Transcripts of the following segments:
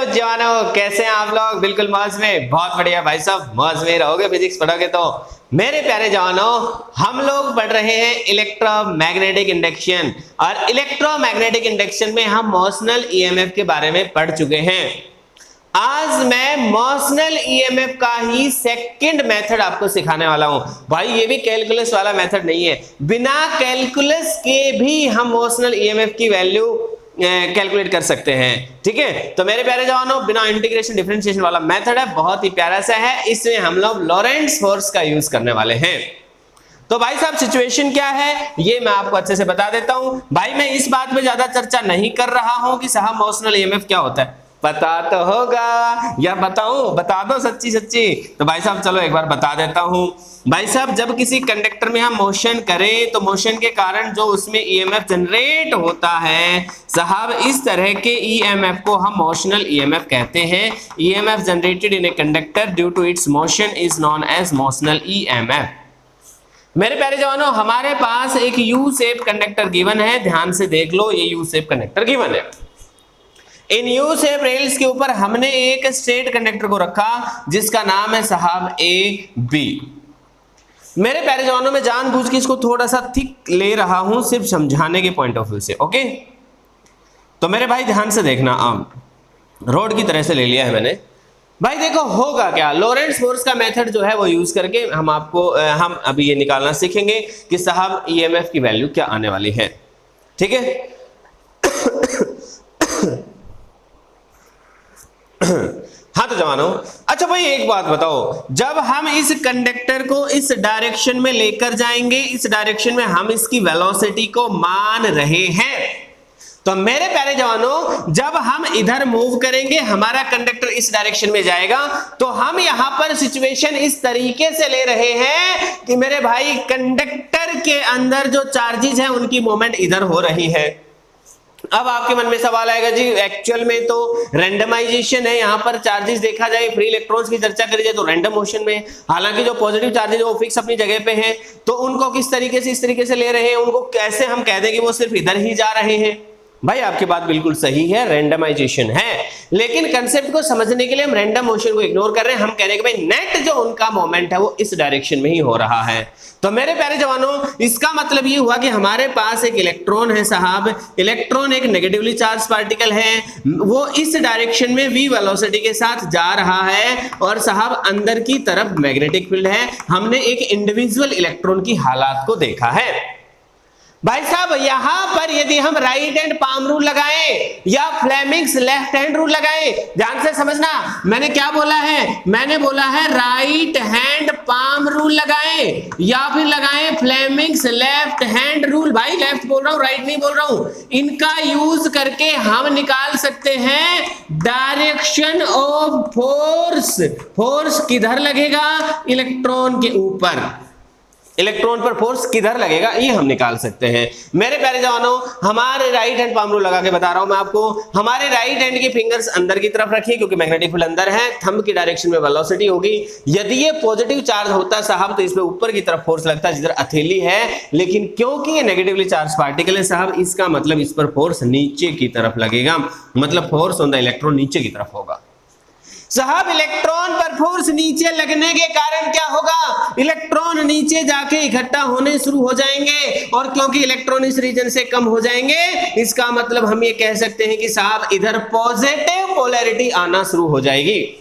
जवानों, कैसे हैं आप लोग? बिल्कुल मौज में, बहुत बढ़िया भाई साहब, मौज में रहोगे। फिजिक्स पढ़ोगे तो मेरे प्यारे जवानों, हम लोग पढ़ रहे हैं इलेक्ट्रोमैग्नेटिक इंडक्शन, और इलेक्ट्रोमैग्नेटिक इंडक्शन में हम मोशनल ईएमएफ के बारे में पढ़ चुके हैं। आज मैं मोशनल ईएमएफ का ही सेकंड मेथड आपको सिखाने वाला हूं। भाई ये भी कैलकुलस वाला मेथड नहीं है, बिना कैलकुलस के भी हम मोशनल ईएमएफ की वैल्यू कैलकुलेट कर सकते हैं। ठीक है, तो मेरे प्यारे जवानों, बिना इंटीग्रेशन डिफरेंशिएशन वाला मेथड है, बहुत ही प्यारा सा है। इसमें हम लोग लॉरेंट्ज फोर्स का यूज करने वाले हैं। तो भाई साहब सिचुएशन क्या है ये मैं आपको अच्छे से बता देता हूं। भाई मैं इस बात पे ज्यादा चर्चा नहीं कर रहा हूं कि साहब मोशनल ईएमएफ क्या होता है, पता तो होगा या बताऊं? बता दो सच्ची सच्ची। तो भाई साहब चलो एक बार बता देता हूं। भाई साहब जब किसी कंडक्टर में हम मोशन करें तो मोशन के कारण जो उसमें ईएमएफ जनरेट होता है साहब, इस तरह के ईएमएफ को हम मोशनल ईएमएफ कहते हैं। EMF generated in a conductor due to its motion is known as motional EMF. मेरे प्यारे जवानों, हमारे पास एक यू शेप कंडक्टर गिवन है, ध्यान से देख लो, ये यू शेप कंडक्टर गिवन है। इन यू शेप रेल्स के ऊपर हमने एक स्ट्रेट कंडक्टर को रखा जिसका नाम है साहब ए बी। मेरे प्यारे जवानों, में जानबूझ के इसको थोड़ा सा थिक ले रहा हूं, सिर्फ समझाने के पॉइंट ऑफ व्यू से। ओके, तो मेरे भाई ध्यान से देखना, रोड की तरह से ले लिया है मैंने। भाई देखो होगा क्या, लॉरेंट्ज फोर्स का मेथड जो है वो यूज करके हम अभी ये निकालना सीखेंगे कि साहब ईएमएफ की वैल्यू क्या आने वाली है। ठीक है हाँ तो जवानों, अच्छा भाई एक बात बताओ, जब हम इस कंडक्टर को इस डायरेक्शन में लेकर जाएंगे, इस डायरेक्शन में हम इसकी वेलोसिटी को मान रहे हैं, तो मेरे प्यारे जवानों जब हम इधर मूव करेंगे, हमारा कंडक्टर इस डायरेक्शन में जाएगा, तो हम यहां पर सिचुएशन इस तरीके से ले रहे हैं कि मेरे भाई कंडक्टर के अंदर जो चार्जेस हैं उनकी मूवमेंट इधर हो रही है। अब आपके मन में सवाल आएगा जी एक्चुअल में तो रैंडमाइजेशन है, यहां पर चार्जेस देखा जाए, फ्री इलेक्ट्रॉन्स की चर्चा करी जाए तो रैंडम मोशन में, हालांकि जो पॉजिटिव चार्जेस वो फिक्स अपनी जगह पे हैं, तो उनको किस तरीके से इस तरीके से ले रहे हैं, उनको कैसे हम कह दें कि वो सिर्फ इधर ही जा रहे हैं? भाई आपकी बात बिल्कुल सही है, रैंडमाइजेशन है, लेकिन कंसेप्ट को समझने के लिए हम रैंडम मोशन को इग्नोर कर रहे हैं। हम कह रहे हैं कि भाई नेट जो उनका मोमेंट है वो इस डायरेक्शन में ही हो रहा है। तो मेरे प्यारे जवानों, इसका मतलब ये हुआ कि हमारे पास एक इलेक्ट्रॉन है साहब, इलेक्ट्रॉन एक नेगेटिवली चार्ज पार्टिकल है, वो इस डायरेक्शन में v वेलोसिटी के साथ जा रहा है, और साहब अंदर की तरफ मैग्नेटिक फील्ड है। हमने एक इंडिविजुअल इलेक्ट्रॉन की हालात को देखा है। भाई साहब यहां पर यदि हम राइट हैंड पाम रूल लगाएं या फ्लेमिंग्स लेफ्ट हैंड रूल लगाएं, ध्यान से समझना, मैंने क्या बोला है, मैंने बोला है राइट हैंड पाम रूल लगाएं या फिर लगाएं फ्लेमिंग्स लेफ्ट हैंड रूल। भाई लेफ्ट बोल रहा हूं, राइट नहीं बोल रहा हूं। इनका यूज करके हम निकाल सकते हैं डायरेक्शन ऑफ फोर्स। फोर्स किधर लगेगा? इलेक्ट्रॉन के ऊपर। इलेक्ट्रॉन पर फोर्स किधर लगेगा ये हम निकाल सकते हैं। मेरे प्यारे जवानों, हमारे राइट हैंड पाम रूल लगा के बता रहा हूं मैं आपको। हमारे राइट हैंड की फिंगर्स अंदर की तरफ रखिए क्योंकि मैग्नेटिक फील्ड अंदर है, थंब की डायरेक्शन में वेलोसिटी होगी। यदि ये पॉजिटिव चार्ज होता साहब तो इसमें ऊपर की तरफ फोर्स लगता जिधर हथेली है, लेकिन क्योंकि ये नेगेटिवली चार्ज पार्टिकल है साहब, इसका मतलब इस पर फोर्स नीचे की तरफ लगेगा, मतलब फोर्स ऑन द इलेक्ट्रॉन नीचे की तरफ होगा। साहब इलेक्ट्रॉन पर फोर्स नीचे लगने के कारण क्या होगा? इलेक्ट्रॉन नीचे जाके इकट्ठा होने शुरू हो जाएंगे, और क्योंकि इलेक्ट्रॉन इस रीजन से कम हो जाएंगे, इसका मतलब हम ये कह सकते हैं कि साहब इधर पॉजिटिव पोलैरिटी आना शुरू हो जाएगी।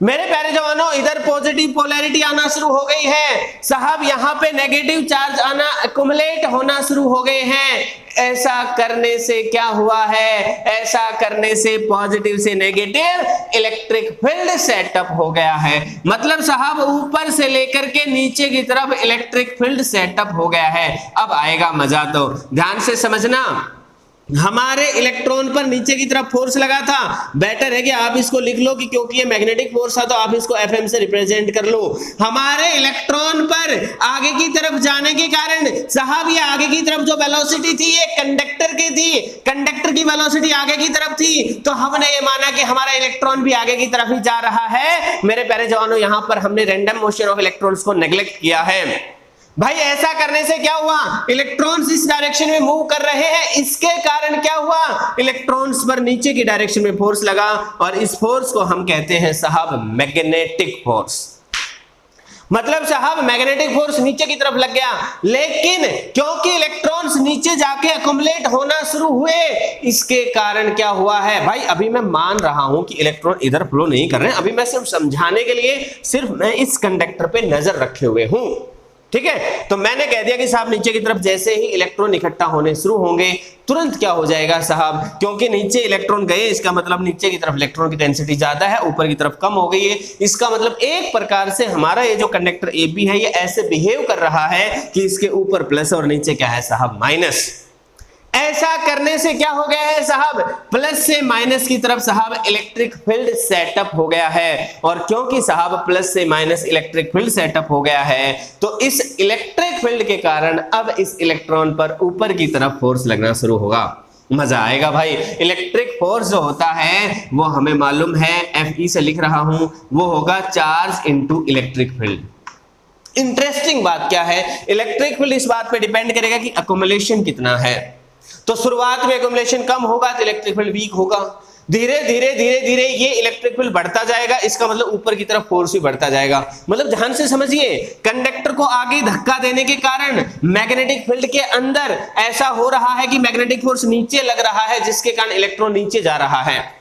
मेरे प्यारे जवानों, इधर पॉजिटिव पोलैरिटी आना शुरू हो गई है साहब, यहां पे नेगेटिव चार्ज आना एक्युमुलेट होना शुरू हो गए हैं। ऐसा करने से क्या हुआ है? ऐसा करने से पॉजिटिव से नेगेटिव इलेक्ट्रिक फील्ड सेटअप हो गया है, मतलब साहब ऊपर से लेकर के नीचे की तरफ इलेक्ट्रिक फील्ड सेटअप हो गया है। अब आएगा मजा, तो ध्यान से समझना। हमारे इलेक्ट्रॉन पर नीचे की तरफ फोर्स लगा था, बेटर है कि आप इसको लिख लो कि क्योंकि ये मैग्नेटिक फोर्स था तो आप इसको एफएम से रिप्रेजेंट कर लो। हमारे इलेक्ट्रॉन पर आगे की तरफ जाने के कारण साहब ये आगे की तरफ जो वेलोसिटी थी ये कंडक्टर की थी, कंडक्टर की वेलोसिटी आगे की तरफ थी, तो हमने ये माना कि हमारा इलेक्ट्रॉन भी आगे की तरफ ही जा रहा है। मेरे प्यारे जवानों, यहां पर हमने रैंडम मोशन ऑफ इलेक्ट्रॉन्स को नेग्लेक्ट किया है। भाई ऐसा करने से क्या हुआ, इलेक्ट्रॉन्स इस डायरेक्शन में मूव कर रहे हैं, इसके कारण क्या हुआ, इलेक्ट्रॉन्स पर नीचे की डायरेक्शन में फोर्स लगा और इस फोर्स को हम कहते हैं साहब मैग्नेटिक फोर्स। मतलब साहब मैग्नेटिक फोर्स नीचे की तरफ लग गया, लेकिन क्योंकि इलेक्ट्रॉन्स नीचे जाके अकुमुलेट होना शुरू हुए, इसके कारण क्या हुआ है भाई, अभी मैं मान रहा हूं कि इलेक्ट्रॉन इधर फ्लो नहीं कर रहे हैं, अभी मैं सिर्फ समझाने के लिए सिर्फ मैं इस कंडक्टर पे नजर रखे हुए हूं, ठीक है। तो मैंने कह दिया कि साहब नीचे की तरफ जैसे ही इलेक्ट्रॉन इकट्ठा होने शुरू होंगे तुरंत क्या हो जाएगा साहब, क्योंकि नीचे इलेक्ट्रॉन गए, इसका मतलब नीचे की तरफ इलेक्ट्रॉन की डेंसिटी ज्यादा है, ऊपर की तरफ कम हो गई है। इसका मतलब एक प्रकार से हमारा ये जो कंडक्टर ए बी है ये ऐसे बिहेव कर रहा है कि इसके ऊपर प्लस और नीचे क्या है साहब माइनस। ऐसा करने से क्या हो गया है साहब, प्लस से माइनस की तरफ साहब इलेक्ट्रिक फील्ड सेटअप हो गया है, और क्योंकि साहब प्लस से माइनस इलेक्ट्रिक फील्ड सेटअप हो गया है तो इस इलेक्ट्रिक फील्ड के कारण अब इस इलेक्ट्रॉन पर ऊपर की तरफ फोर्स लगना शुरू होगा। मजा आएगा भाई। इलेक्ट्रिक फोर्स जो होता है वो हमें मालूम है, Fe से लिख रहा हूं, वो होगा charge into electric field. Interesting बात क्या है, इलेक्ट्रिक फील्ड इस बात पे डिपेंड करेगा कि अकोमोलेशन कितना है। तो शुरुआत में अकोमोलेशन कम होगा तो इलेक्ट्रिक फील्ड वीक होगा, धीरे धीरे धीरे धीरे ये इलेक्ट्रिक फील्ड बढ़ता जाएगा, इसका मतलब ऊपर की तरफ फोर्स भी बढ़ता जाएगा। मतलब ध्यान से समझिए, कंडक्टर को आगे धक्का देने के कारण मैग्नेटिक फील्ड के अंदर ऐसा हो रहा है कि मैग्नेटिक फोर्स नीचे लग रहा है, जिसके कारण इलेक्ट्रॉन नीचे जा रहा है।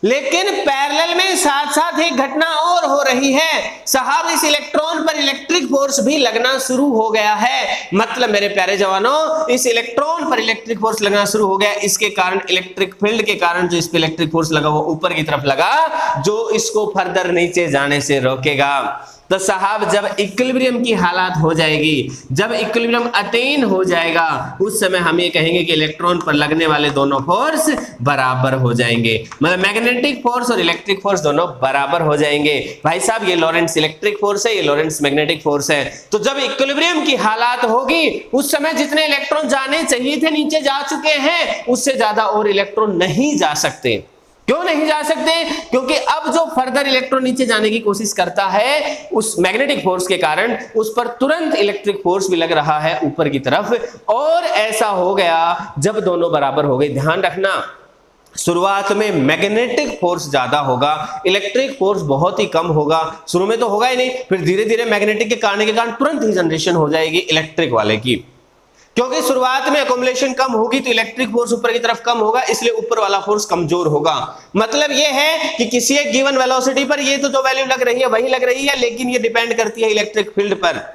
लेकिन पैरेलल में साथ साथ एक घटना और हो रही है साहब, इस इलेक्ट्रॉन पर इलेक्ट्रिक फोर्स भी लगना शुरू हो गया है। मतलब मेरे प्यारे जवानों, इस इलेक्ट्रॉन पर इलेक्ट्रिक फोर्स लगना शुरू हो गया, इसके कारण इलेक्ट्रिक फील्ड के कारण जो इस पे इलेक्ट्रिक फोर्स लगा वो ऊपर की तरफ लगा, जो इसको फर्दर नीचे जाने से रोकेगा। तो साहब जब इक्विलिब्रियम की हालत हो जाएगी, जब इक्विलिब्रियम अटेन हो जाएगा, उस समय हम ये कहेंगे कि इलेक्ट्रॉन पर लगने वाले दोनों फोर्स बराबर हो जाएंगे। मतलब मैग्नेटिक फोर्स और इलेक्ट्रिक फोर्स दोनों बराबर हो जाएंगे। भाई साहब ये लॉरेंट्ज इलेक्ट्रिक फोर्स है, ये लॉरेंट्ज मैग्नेटिक फोर्स है। तो जब इक्विलिब्रियम की हालत होगी उस समय जितने इलेक्ट्रॉन जाने चाहिए थे नीचे जा चुके हैं, उससे ज्यादा और इलेक्ट्रॉन नहीं जा सकते। क्यों नहीं जा सकते? क्योंकि अब जो फर्दर इलेक्ट्रॉन नीचे जाने की कोशिश करता है उस मैग्नेटिक फोर्स के कारण उस पर तुरंत इलेक्ट्रिक फोर्स भी लग रहा है ऊपर की तरफ, और ऐसा हो गया जब दोनों बराबर हो गए। ध्यान रखना, शुरुआत में मैग्नेटिक फोर्स ज्यादा होगा, इलेक्ट्रिक फोर्स बहुत ही कम होगा। शुरू में तो होगा ही नहीं, फिर धीरे धीरे मैग्नेटिक के कारण तुरंत ही जनरेशन हो जाएगी इलेक्ट्रिक वाले की। क्योंकि शुरुआत में अकोमोलेशन कम होगी तो इलेक्ट्रिक फोर्स ऊपर की तरफ कम होगा, इसलिए ऊपर वाला फोर्स कमजोर होगा। मतलब ये है कि किसी एक गिवन वेलोसिटी पर ये तो जो वैल्यू लग रही है वही लग रही है, लेकिन ये डिपेंड करती है इलेक्ट्रिक फील्ड पर।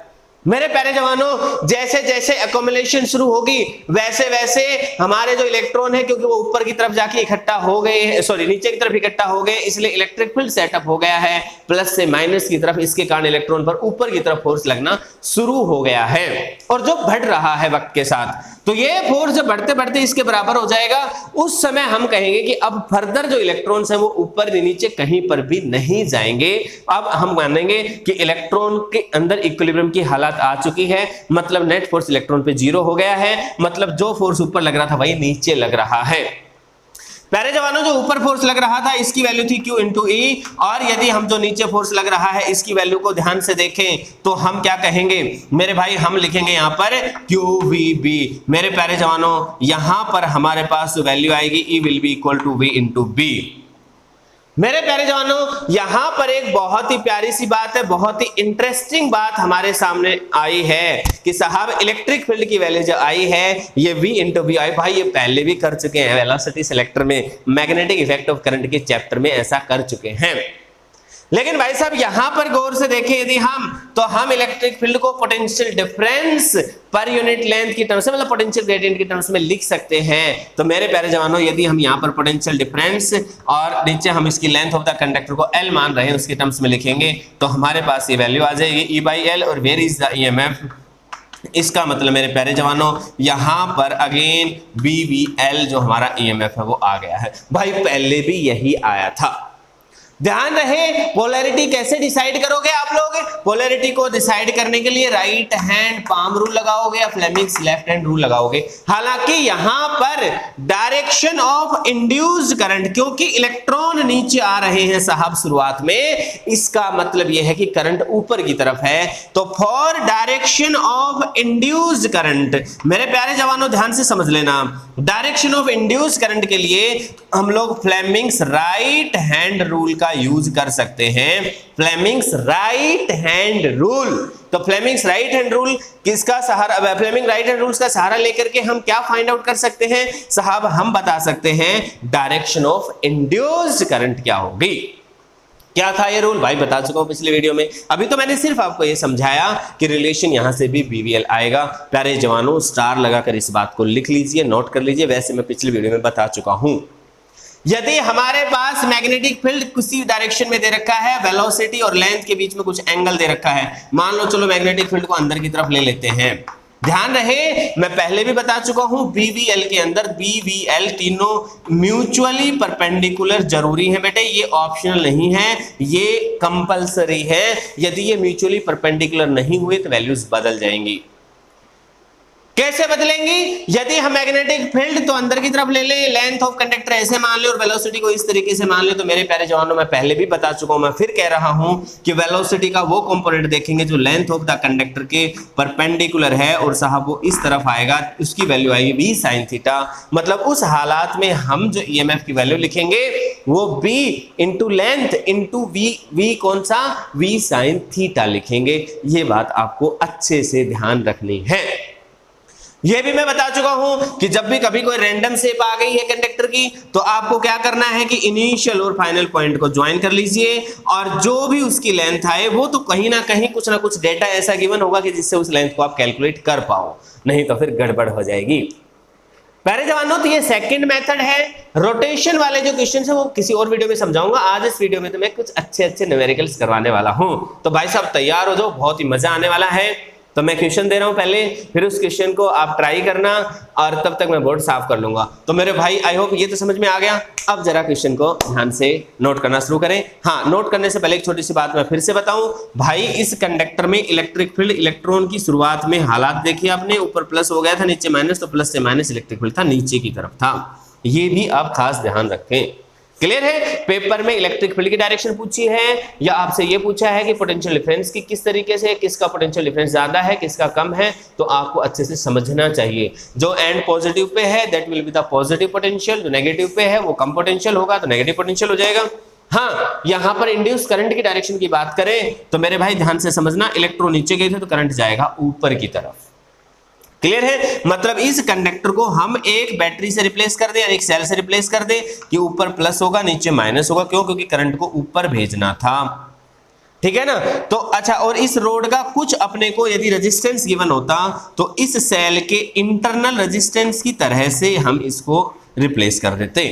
मेरे प्यारे जवानों, जैसे जैसे अकोमोलेशन शुरू होगी वैसे वैसे हमारे जो इलेक्ट्रॉन है, क्योंकि वो ऊपर की तरफ जाके इकट्ठा हो गए, सॉरी नीचे की तरफ इकट्ठा हो गए, इसलिए इलेक्ट्रिक फील्ड सेटअप हो गया है प्लस से माइनस की तरफ। इसके कारण इलेक्ट्रॉन पर ऊपर की तरफ फोर्स लगना शुरू हो गया है, और जो बढ़ रहा है वक्त के साथ। तो ये फोर्स जब बढ़ते बढ़ते इसके बराबर हो जाएगा, उस समय हम कहेंगे कि अब फर्दर जो इलेक्ट्रॉन्स हैं वो ऊपर नीचे कहीं पर भी नहीं जाएंगे। अब हम मानेंगे कि इलेक्ट्रॉन के अंदर इक्विलिब्रियम की हालत आ चुकी है, मतलब नेट फोर्स इलेक्ट्रॉन पे 0 हो गया है, मतलब जो फोर्स ऊपर लग रहा था वही नीचे लग रहा है। प्यारे जवानों, जो ऊपर फोर्स लग रहा था इसकी वैल्यू थी Q इंटू ई, और यदि हम जो नीचे फोर्स लग रहा है इसकी वैल्यू को ध्यान से देखें तो हम क्या कहेंगे मेरे भाई, हम लिखेंगे यहां पर QVB। मेरे प्यारे जवानों, यहां पर हमारे पास वैल्यू आएगी E will be equal to V into B। मेरे प्यारे जवानों, यहां पर एक बहुत ही प्यारी सी बात है, बहुत ही इंटरेस्टिंग बात हमारे सामने आई है कि साहब इलेक्ट्रिक फील्ड की वैल्यू जो आई है ये V इंटू बी आई। भाई ये पहले भी कर चुके हैं, वेलोसिटी सेलेक्टर में मैग्नेटिक इफेक्ट ऑफ करंट के चैप्टर में ऐसा कर चुके हैं। लेकिन भाई साहब यहां पर गौर से देखें यदि हम इलेक्ट्रिक फील्ड को potential difference per unit length की टर्म्स में, मतलब पोटेंशियल ग्रेडियंट की टर्म्स में लिख सकते हैं। तो मेरे प्यारे जवानों, यदि हम यहां पर पोटेंशियल डिफरेंस और नीचे हम इसकी लेंथ ऑफ द कंडक्टर को L मान रहे हैं उसकी टर्म्स में लिखेंगे तो हमारे पास ये वैल्यू आ जाएगी E/L, और वेयर इज द EMF। इसका मतलब मेरे प्यारे जवानों, यहां पर अगेन BVL जो हमारा EMF है वो आ गया है। भाई पहले भी यही आया था, ध्यान रहे, पोलैरिटी कैसे डिसाइड करोगे आप लोग? पोलैरिटी को डिसाइड करने के लिए राइट हैंड पाम रूल लगाओगे या फ्लेमिंग्स लेफ्ट हैंड रूल लगाओगे। हालांकि यहां पर डायरेक्शन ऑफ इंड्यूस्ड करंट, क्योंकि इलेक्ट्रॉन नीचे आ रहे हैं साहब शुरुआत में, इसका मतलब यह है कि करंट ऊपर की तरफ है। तो for direction of induced current, मेरे प्यारे जवानों ध्यान से समझ लेना, डायरेक्शन ऑफ इंड्यूस्ड करंट के लिए हम लोग फ्लेमिंग्स राइट हैंड रूल का यूज कर सकते हैं। फ्लेमिंग्स राइट हैंड रूल, तो फ्लेमिंग्स राइट हैंड रूल किसका सहारा, फ्लेमिंग राइट हैंड रूल्स का सहारा लेकर के हम क्या फाइंड आउट कर सकते हैं साहब? हम बता सकते हैं डायरेक्शन ऑफ इंड्यूस्ड करंट क्या होगी। क्या था ये रूल? भाई बता चुका हूं पिछले वीडियो में। अभी तो मैंने सिर्फ आपको ये समझाया कि रिलेशन यहां से भी BVL आएगा। प्यारे जवानों स्टार लगाकर इस बात को लिख लीजिए, नोट कर लीजिए, वैसे मैं पिछले वीडियो में बता चुका हूं। यदि हमारे पास मैग्नेटिक फील्ड किसी डायरेक्शन में दे रखा है, वेलोसिटी और लेंथ के बीच में कुछ एंगल दे रखा है, मान लो चलो मैग्नेटिक फील्ड को अंदर की तरफ ले लेते हैं। ध्यान रहे, मैं पहले भी बता चुका हूं BVL के अंदर BVL तीनों म्यूचुअली परपेंडिकुलर जरूरी है बेटे, ये ऑप्शनल नहीं है, ये कंपलसरी है। यदि ये म्यूचुअली परपेंडिकुलर नहीं हुए तो वैल्यूज बदल जाएंगी। कैसे बदलेंगी? यदि हम मैग्नेटिक फील्ड तो अंदर की तरफ ले लें, लेंथ ऑफ कंडक्टर ऐसे मान ले और वेलोसिटी को इस तरीके से मान ले, तो मेरे प्यारे जवानों मैं पहले भी बता चुका हूं, मैं फिर कह रहा हूं कि वेलोसिटी का वो कंपोनेंट देखेंगे जो लेंथ ऑफ द कंडक्टर के परपेंडिकुलर है और साहब वो इस तरफ आएगा, उसकी वैल्यू आएगी v sin थीटा। मतलब उस हालात में हम जो EMF की वैल्यू लिखेंगे वो b into length into v कौन सा? v sin थीटा लिखेंगे। ये बात आपको अच्छे से ध्यान रखनी है। यह भी मैं बता चुका हूं कि जब भी कभी कोई रैंडम शेप आ गई है कंडक्टर की, तो आपको क्या करना है कि इनिशियल और फाइनल पॉइंट को ज्वाइन कर लीजिए, और जो भी उसकी लेंथ आए वो तो कहीं ना कहीं कुछ ना कुछ डेटा ऐसा गिवन होगा कि जिससे उस लेंथ को आप कैलकुलेट कर पाओ, नहीं तो फिर गड़बड़ हो जाएगी। प्यारे जवानों, तो ये सेकंड मेथड है। रोटेशन वाले जो क्वेश्चन है वो किसी और वीडियो में समझाऊंगा। आज इस वीडियो में तो मैं कुछ अच्छे अच्छे न्यूमेरिकल्स करवाने वाला हूं, तो भाई साहब तैयार हो जाओ, बहुत ही मजा आने वाला है। तो मैं क्वेश्चन दे रहा हूं पहले, फिर उस क्वेश्चन को आप ट्राई करना और तब तक मैं बोर्ड साफ कर लूंगा। तो मेरे भाई आई होप ये तो समझ में आ गया। अब जरा क्वेश्चन को ध्यान से नोट करना शुरू करें। हाँ, नोट करने से पहले एक छोटी सी बात मैं फिर से बताऊं भाई, इस कंडक्टर में इलेक्ट्रिक फील्ड, इलेक्ट्रॉन की शुरुआत में हालात देखिए आपने, ऊपर प्लस हो गया था, नीचे माइनस, तो प्लस से माइनस इलेक्ट्रिक फील्ड था, नीचे की तरफ था। ये भी आप खास ध्यान रखें। क्लियर है? पेपर में इलेक्ट्रिक फील्ड की डायरेक्शन पूछी है या आपसे ये पूछा है कि पोटेंशियल डिफरेंस की किस तरीके से, किसका पोटेंशियल डिफरेंस ज्यादा है, किसका कम है, तो आपको अच्छे से समझना चाहिए। जो एंड पॉजिटिव पे है that will be the positive potential, जो नेगेटिव पे है वो कम पोटेंशियल होगा, तो नेगेटिव पोटेंशियल हो जाएगा। हाँ, यहां पर इंड्यूस करंट की डायरेक्शन की बात करें तो मेरे भाई ध्यान से समझना, इलेक्ट्रॉन नीचे गए थे तो करंट जाएगा ऊपर की तरफ। क्लियर है? मतलब इस कंडक्टर को हम एक बैटरी से रिप्लेस कर दें, एक सेल से रिप्लेस कर दें कि ऊपर प्लस होगा नीचे माइनस होगा। क्यों? क्योंकि करंट को ऊपर भेजना था। ठीक है ना? तो अच्छा, और इस रोड का कुछ अपने को यदि रेजिस्टेंस गिवन होता तो इस सेल के इंटरनल रेजिस्टेंस की तरह से हम इसको रिप्लेस कर देते।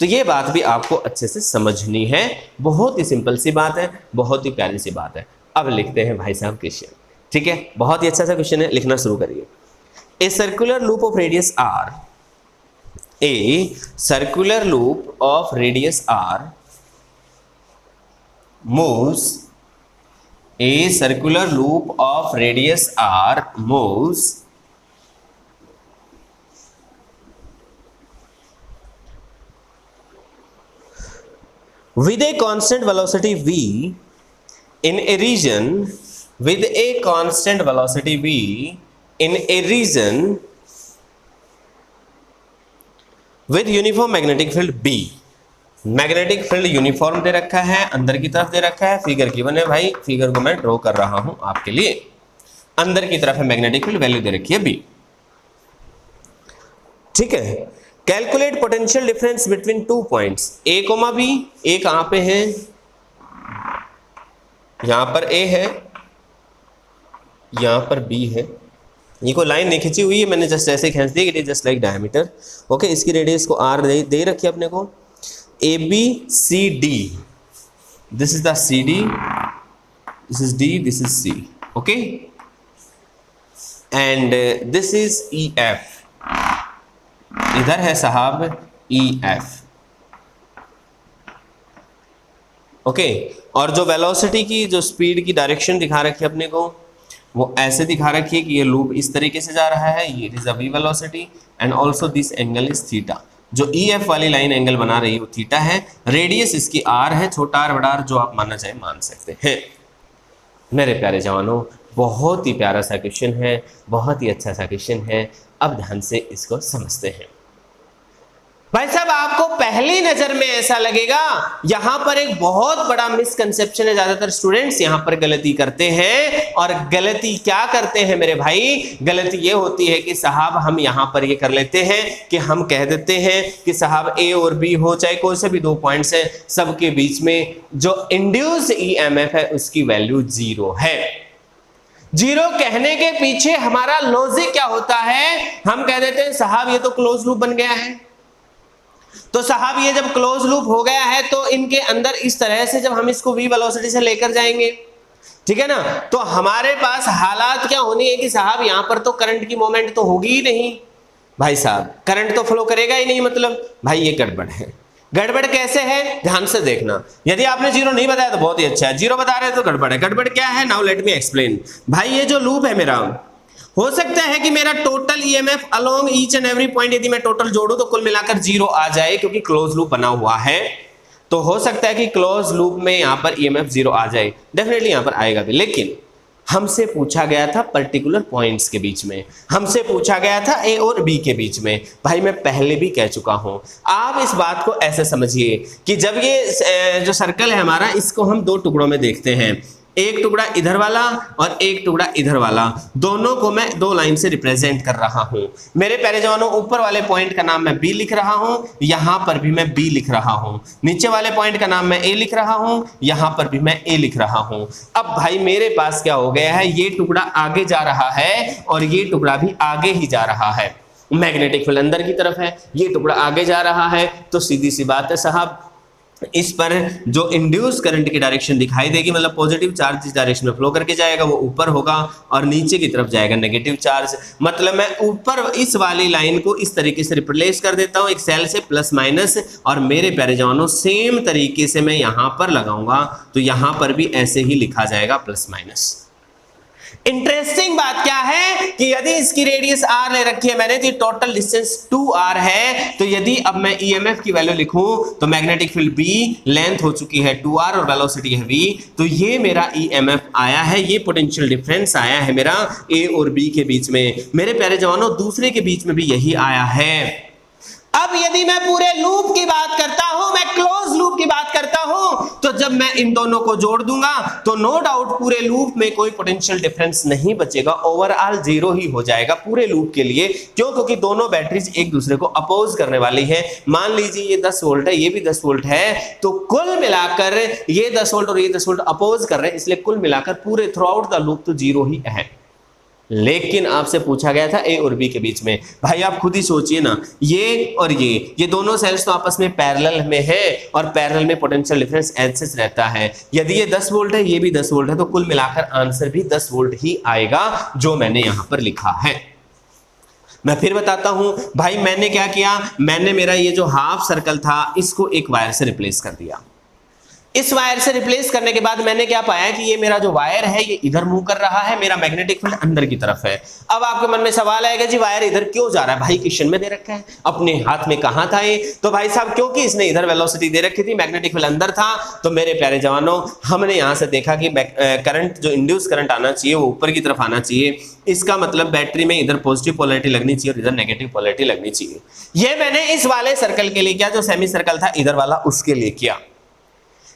तो ये बात भी आपको अच्छे से समझनी है। बहुत ही सिंपल सी बात है, बहुत ही प्यारी सी बात है। अब लिखते हैं भाई साहब क्वेश्चन। ठीक है, बहुत ही अच्छा सा क्वेश्चन है, लिखना शुरू करिए। A circular loop of radius r, a circular loop of radius r moves, a circular loop of radius r moves with a constant velocity v in a region, with a constant velocity v in a region with uniform magnetic field B। Magnetic field uniform दे रखा है, अंदर की तरफ दे रखा है, figure given है भाई, फिगर को मैं ड्रॉ कर रहा हूं आपके लिए। अंदर की तरफ है मैग्नेटिक फील्ड, वैल्यू दे रखी है B। ठीक है, calculate potential difference between two points A, B। A कहां पे है? यहां पर A है, यहां पर B है। ये कोई लाइन नहीं खींची हुई है, मैंने जस्ट ऐसे खींच दी, it is just like diameter. Okay, इसकी रेडियस को r दे रखी है अपने को। ABCD, this is the CD, this is D, this is C। Okay, and this is EF, इधर है साहब EF। ओके। और जो वेलोसिटी की जो स्पीड की डायरेक्शन दिखा रखी है अपने को, वो ऐसे दिखा रखी है कि ये लूप इस तरीके से जा रहा है, ये is a v velocity and also this angle is theta. जो ई एफ वाली लाइन एंगल बना रही है वो थीटा है, रेडियस इसकी आर है, छोटा आर बड़ा आर जो आप मानना चाहे मान सकते हैं। मेरे प्यारे जवानों, बहुत ही प्यारा सा क्वेश्चन है, बहुत ही अच्छा सा क्वेश्चन है। अब ध्यान से इसको समझते हैं। भाई साहब, आपको पहली नजर में ऐसा लगेगा यहां पर एक बहुत बड़ा मिसकंसेप्शन है, ज्यादातर स्टूडेंट्स यहां पर गलती करते हैं। और गलती क्या करते हैं मेरे भाई? गलती ये होती है कि साहब हम यहां पर ये कर लेते हैं कि हम कह देते हैं कि साहब ए और बी हो, चाहे कोई से भी दो पॉइंट्स है, सबके बीच में जो इंड्यूस ईएमएफ है उसकी वैल्यू 0 है। 0 कहने के पीछे हमारा लॉजिक क्या होता है? हम कह देते हैं साहब ये तो क्लोज लूप बन गया है, तो साहब ये जब क्लोज लूप हो गया है तो इनके अंदर इस तरह से जब हम इसको v वेलोसिटी से लेकर जाएंगे, ठीक है ना, तो हमारे पास हालात क्या होनी है कि साहब यहां पर तो करंट की मोमेंट तो होगी ही नहीं। भाई साहब करंट तो फ्लो करेगा ही नहीं, मतलब भाई ये गड़बड़ है। गड़बड़ कैसे है? ध्यान से देखना। यदि आपने 0 नहीं बताया तो बहुत ही अच्छा है, 0 बता रहे हैं तो गड़बड़ है। गड़बड़ क्या है? Now let me explain. भाई ये जो लूप है मेरा, हो सकता है कि मेरा total EMF along each and every point यदि मैं टोटल जोड़ूं तो कुल मिलाकर 0 आ जाए, क्योंकि क्लोज लूप बना हुआ है। तो हो सकता है कि क्लोज लूप में यहां पर ईएमएफ 0 आ जाए, डेफिनेटली यहां पर आएगा भी। लेकिन हमसे पूछा गया था पर्टिकुलर पॉइंट्स के बीच में, हमसे पूछा गया था ए और बी के बीच में। भाई मैं पहले भी कह चुका हूं, आप इस बात को ऐसे समझिए कि जब ये जो सर्कल है हमारा, इसको हम 2 टुकड़ों में देखते हैं, एक टुकड़ा इधर वाला और एक टुकड़ा इधर वाला, दोनों को मैं 2 लाइन से रिप्रेजेंट कर रहा हूं। मेरे प्यारे जवानों, ऊपर वाले पॉइंट का नाम मैं बी लिख रहा हूं, यहां पर भी मैं बी लिख रहा हूं। नीचे वाले पॉइंट का नाम मैं ए लिख रहा हूं, यहां पर भी मैं ए लिख रहा हूं। अब भाई मेरे पास क्या हो गया है? ये टुकड़ा आगे जा रहा है और ये टुकड़ा भी आगे ही जा रहा है। मैग्नेटिक फील्ड अंदर की तरफ है, ये टुकड़ा आगे जा रहा है, तो सीधी सी बात है साहब, इस पर जो इंड्यूस करंट की डायरेक्शन दिखाई देगी, मतलब पॉजिटिव चार्ज इस डायरेक्शन में फ्लो करके जाएगा, वो ऊपर होगा, और नीचे की तरफ जाएगा नेगेटिव चार्ज। मतलब मैं ऊपर इस वाली लाइन को इस तरीके से रिप्लेस कर देता हूं एक सेल से, प्लस माइनस, और मेरे प्यारे जवानों सेम तरीके से मैं यहां पर लगाऊंगा तो यहां पर भी ऐसे ही लिखा जाएगा प्लस माइनस। इंटरेस्टिंग बात क्या है कि यदि इसकी रेडियस r ले रखी है मैंने, तो टोटल डिस्टेंस 2r है। तो यदि अब मैं ईएमएफ की वैल्यू लिखूं तो मैग्नेटिक फील्ड B, लेंथ हो चुकी है 2r और वेलोसिटी है v, तो ये मेरा ईएमएफ आया है, ये पोटेंशियल डिफरेंस आया है मेरा A और B के बीच में। मेरे प्यारे जवानों, दूसरे के बीच में भी यही आया है। अब यदि मैं पूरे लूप की बात करता हूं, मैं क्लोज लूप की बात करता हूं, तो जब मैं इन दोनों को जोड़ दूंगा तो नो डाउट पूरे लूप में कोई पोटेंशियल डिफरेंस नहीं बचेगा, ओवरऑल 0 ही हो जाएगा पूरे लूप के लिए। क्यों? क्योंकि दोनों बैटरीज एक दूसरे को अपोज करने वाली है। मान लीजिए ये 10 वोल्ट है, ये भी 10 वोल्ट है, तो कुल मिलाकर ये 10 वोल्ट और ये 10 वोल्ट अपोज कर रहे हैं, इसलिए कुल मिलाकर पूरे थ्रू आउट द लूप तो 0 ही है। लेकिन आपसे पूछा गया था ए और बी के बीच में। भाई आप खुद ही सोचिए ना, ये और ये दोनों सेल्स तो आपस में पैरेलल में है, और पैरेलल में पोटेंशियल डिफरेंस ऐसे रहता है। यदि ये 10 वोल्ट है, ये भी 10 वोल्ट है, तो कुल मिलाकर आंसर भी 10 वोल्ट ही आएगा, जो मैंने यहां पर लिखा है। मैं फिर बताता हूं भाई, मैंने क्या किया, मैंने मेरा ये जो हाफ सर्कल था इसको एक वायर से रिप्लेस कर दिया। इस वायर से रिप्लेस करने के बाद मैंने क्या पाया कि ये मेरा जो वायर है ये इधर मूव कर रहा है, मेरा मैग्नेटिक फील्ड अंदर की तरफ है। अब आपके मन में सवाल आएगा जी वायर इधर क्यों जा रहा है? भाई क्वेश्चन में दे रखा है, अपने हाथ में कहां था ये? तो भाई साहब क्योंकि इसने इधर वेलोसिटी दे रखी थी, मैग्नेटिक फील्ड अंदर था, तो मेरे प्यारे जवानों हमने यहां से देखा कि करंट जो इंड्यूस करंट आना चाहिए वो ऊपर की तरफ आना चाहिए। इसका मतलब बैटरी में इधर पॉजिटिव पोलैरिटी लगनी चाहिए और इधर नेगेटिव पोलैरिटी लगनी चाहिए। ये मैंने इस वाले सर्कल के लिए किया, जो सेमी सर्कल था इधर वाला, उसके लिए किया।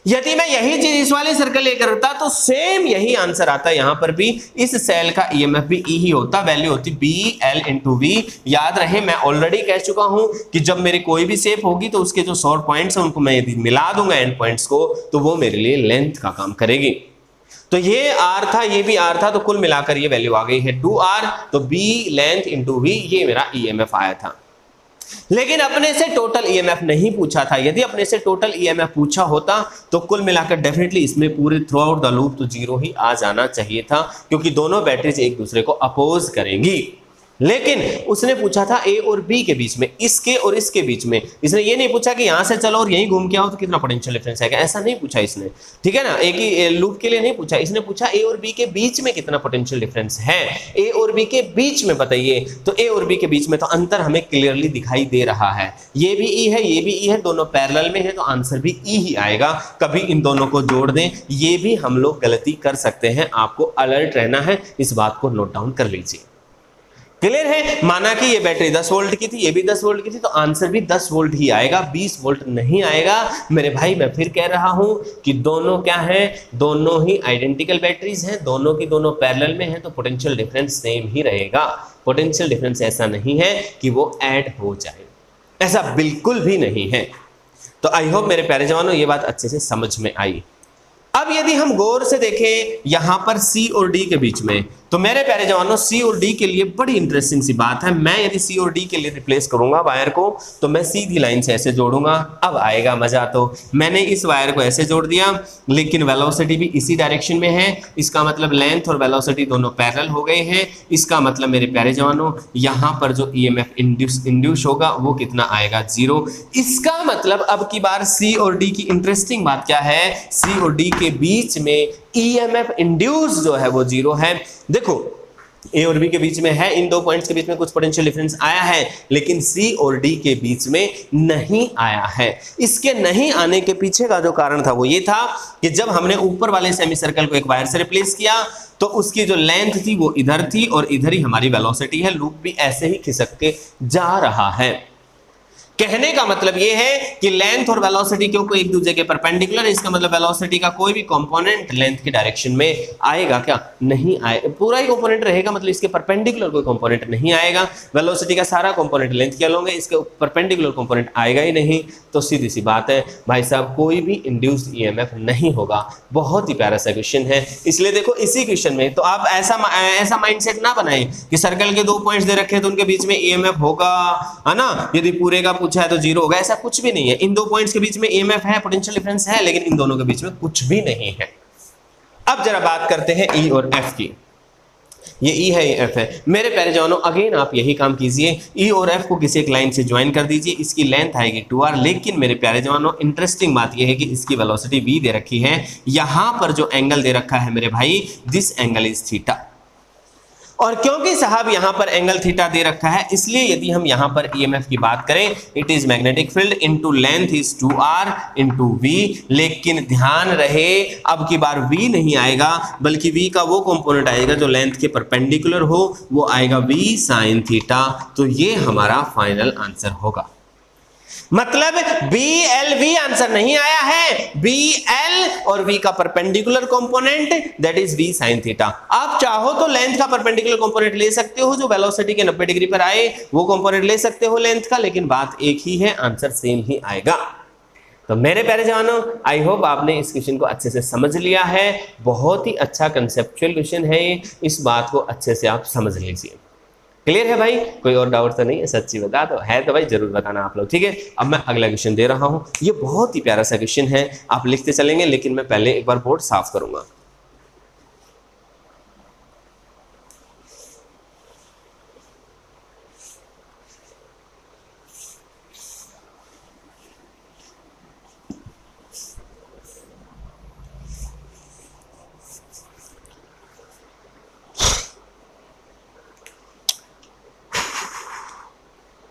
यदि मैं यही चीज इस वाले सर्कल लेकर करता तो सेम यही आंसर आता। यहां पर भी इस सेल का ईएमएफ भी ई ही होता, वैल्यू होती BL/V। याद रहे मैं ऑलरेडी कह चुका हूं कि जब मेरी कोई भी शेप होगी तो उसके जो शॉर्ट पॉइंट्स हैं उनको मैं यदि मिला दूंगा एंड पॉइंट्स को, तो वो मेरे लिए लेंथ का काम करेगी। तो ये R था, ये भी R था, तो कुल मिलाकर ये वैल्यू आ गई है 2R। तो B लेंथ/V ये मेरा ईएमएफ आया था। लेकिन अपने से टोटल ईएमएफ नहीं पूछा था। यदि अपने से टोटल ईएमएफ पूछा होता तो कुल मिलाकर डेफिनेटली इसमें पूरे थ्रू आउट द लूप तो 0 ही आ जाना चाहिए था, क्योंकि दोनों बैटरीज एक दूसरे को अपोज करेंगी। लेकिन उसने पूछा था ए और बी के बीच में, इसके और इसके बीच में। इसने ये नहीं पूछा कि यहां से चलो और यहीं घूम के आओ तो कितना पोटेंशियल डिफरेंस आएगा, ऐसा नहीं पूछा इसने, ठीक है ना। एक ही लूप के लिए नहीं पूछा, इसने पूछा ए और बी के बीच में कितना पोटेंशियल डिफरेंस है, ए और बी के बीच में बताइए। तो ए और बी के बीच में तो अंतर हमें क्लियरली दिखाई दे रहा है, ये भी ई है, ये भी ई है, दोनों पैरेलल में है, तो आंसर भी ई ही आएगा। कभी इन दोनों को जोड़ दें, ये भी हम लोग गलती कर सकते हैं, आपको अलर्ट रहना है, इस बात को नोट डाउन कर लीजिए। क्लियर है। माना कि ये बैटरी 10 वोल्ट की थी, ये भी 10 वोल्ट की थी, तो आंसर भी 10 वोल्ट ही आएगा, 20 वोल्ट नहीं आएगा। मेरे भाई मैं फिर कह रहा हूं कि दोनों क्या है, दोनों ही आइडेंटिकल बैटरीज हैं, दोनों की दोनों पैरेलल में है, तो पोटेंशियल डिफरेंस सेम ही रहेगा। पोटेंशियल डिफरेंस ऐसा नहीं है कि वो ऐड हो जाए, ऐसा बिल्कुल भी नहीं है। तो आई होप मेरे प्यारे जवानों ये बात अच्छे से समझ में आई। अब यदि हम गौर से देखें यहां पर सी और डी के बीच में, तो मेरे प्यारे जवानों सी और डी के लिए बड़ी इंटरेस्टिंग सी बात है। मैं यदि सी और डी के लिए रिप्लेस करूंगा वायर को, तो मैं सीधी लाइन से ऐसे जोड़ूंगा, अब आएगा मजा। तो मैंने इस वायर को ऐसे जोड़ दिया, लेकिन वेलोसिटी भी इसी डायरेक्शन में है, इसका मतलब लेंथ और वेलोसिटी दोनों पैरेलल हो गए हैं। इसका मतलब मेरे प्यारे जवानों यहां पर जो ईएमएफ इंड्यूस होगा वो कितना आएगा, 0। इसका मतलब अब की बार सी और डी की इंटरेस्टिंग बात क्या है, सी और डी के बीच में ईएमएफ इंड्यूस जो है वो 0 है। देखो ए और बी के बीच में है, इन दो पॉइंट्स के बीच में कुछ पोटेंशियल डिफरेंस आया है, लेकिन सी और डी के बीच में नहीं आया है। इसके नहीं आने के पीछे का जो कारण था वो ये था कि जब हमने ऊपर वाले सेमी सर्कल को एक वायर से रिप्लेस किया, तो उसकी जो लेंथ थी वो इधर थी और इधर ही हमारी वेलोसिटी है, लूप भी ऐसे ही खिसक के जा रहा है। कहने का मतलब यह है कि लेंथ और वेलोसिटी क्योंकि एक दूसरे के परपेंडिकुलर है, इसका मतलब वेलोसिटी का कोई भी कंपोनेंट लेंथ की डायरेक्शन में आएगा क्या, नहीं आएगा, पूरा ही कंपोनेंट रहेगा, मतलब इसके परपेंडिकुलर कोई कंपोनेंट नहीं आएगा। वेलोसिटी का सारा कंपोनेंट लेंथ के अलोंग है, इसके परपेंडिकुलर कंपोनेंट आएगा ही नहीं। तो सीधी सी बात है भाई साहब, कोई भी इंड्यूस्ड ईएमएफ नहीं होगा। बहुत ही प्यारा सा क्वेश्चन है, इसलिए देखो इसी क्वेश्चन में तो आप ऐसा माइंडसेट ना बनाएं कि सर्कल के 2 पॉइंट्स दे रखे तो उनके बीच में ईएमएफ होगा, है ना, यदि पूरे का पूछा है तो 0 होगा, ऐसा कुछ भी नहीं है। इन 2 पॉइंट्स के बीच में ईएमएफ है, पोटेंशियल डिफरेंस है, लेकिन इन दोनों के बीच में कुछ भी नहीं है। अब जरा बात करते हैं ई और एफ की। ये ई है, ये एफ है। मेरे प्यारे जवानों अगेन आप यही काम कीजिए, ई और एफ को किसी एक लाइन से ज्वाइन कर दीजिए, इसकी लेंथ आएगी 2r। लेकिन मेरे प्यारे जवानों इंटरेस्टिंग बात यह है कि इसकी वेलोसिटी v दे रखी है, यहां पर जो एंगल दे रखा है मेरे भाई, दिस एंगल इज थीटा। और क्योंकि साहब यहां पर एंगल थीटा दे रखा है, इसलिए यदि हम यहां पर ईएमएफ की बात करें, it is magnetic field into length is 2r into v। लेकिन ध्यान रहे अब की बार v नहीं आएगा, बल्कि v का वो कंपोनेंट आएगा जो लेंथ के परपेंडिकुलर हो, वो आएगा v sin थीटा। तो ये हमारा फाइनल आंसर होगा। मतलब BLV आंसर नहीं आया है, BL और V का perpendicular component that is V sin theta. आप चाहो तो लेंथ का परपेंडिकुलर कंपोनेंट ले सकते हो, जो वेलोसिटी के 90 डिग्री पर आए वो कंपोनेंट ले सकते हो लेंथ का, लेकिन बात एक ही है, आंसर सेम ही आएगा। तो मेरे प्यारे जवानों आई होप आपने इस क्वेश्चन को अच्छे से समझ लिया है। बहुत ही अच्छा कंसेप्चुअल क्वेश्चन है ये, इस बात को अच्छे से आप समझ लीजिए। क्लियर है भाई, कोई और डाउट तो नहीं है, सच्ची बता दो, है तो भाई जरूर बताना आप लोग, ठीक है। अब मैं अगला क्वेश्चन दे रहा हूं, ये बहुत ही प्यारा सा क्वेश्चन है, आप लिखते चलेंगे, लेकिन मैं पहले एक बार बोर्ड साफ करूंगा।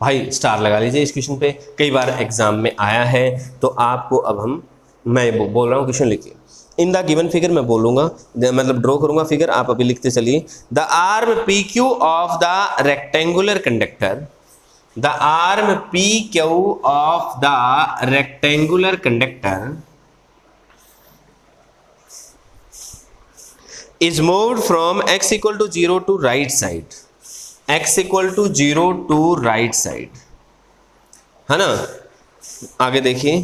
भाई स्टार लगा लीजिए इस क्वेश्चन पे, कई बार एग्जाम में आया है। तो आपको अब मैं बोल रहा हूँ क्वेश्चन लिखिए। इन द गिवन फिगर मैं बोलूंगा, मतलब ड्रॉ करूंगा फिगर, आप अभी लिखते चलिए। The arm PQ of the rectangular conductor, the arm PQ of the rectangular conductor is moved from x equal to 0 to right side, x equal to 0 to right side, है ना। आगे देखिए,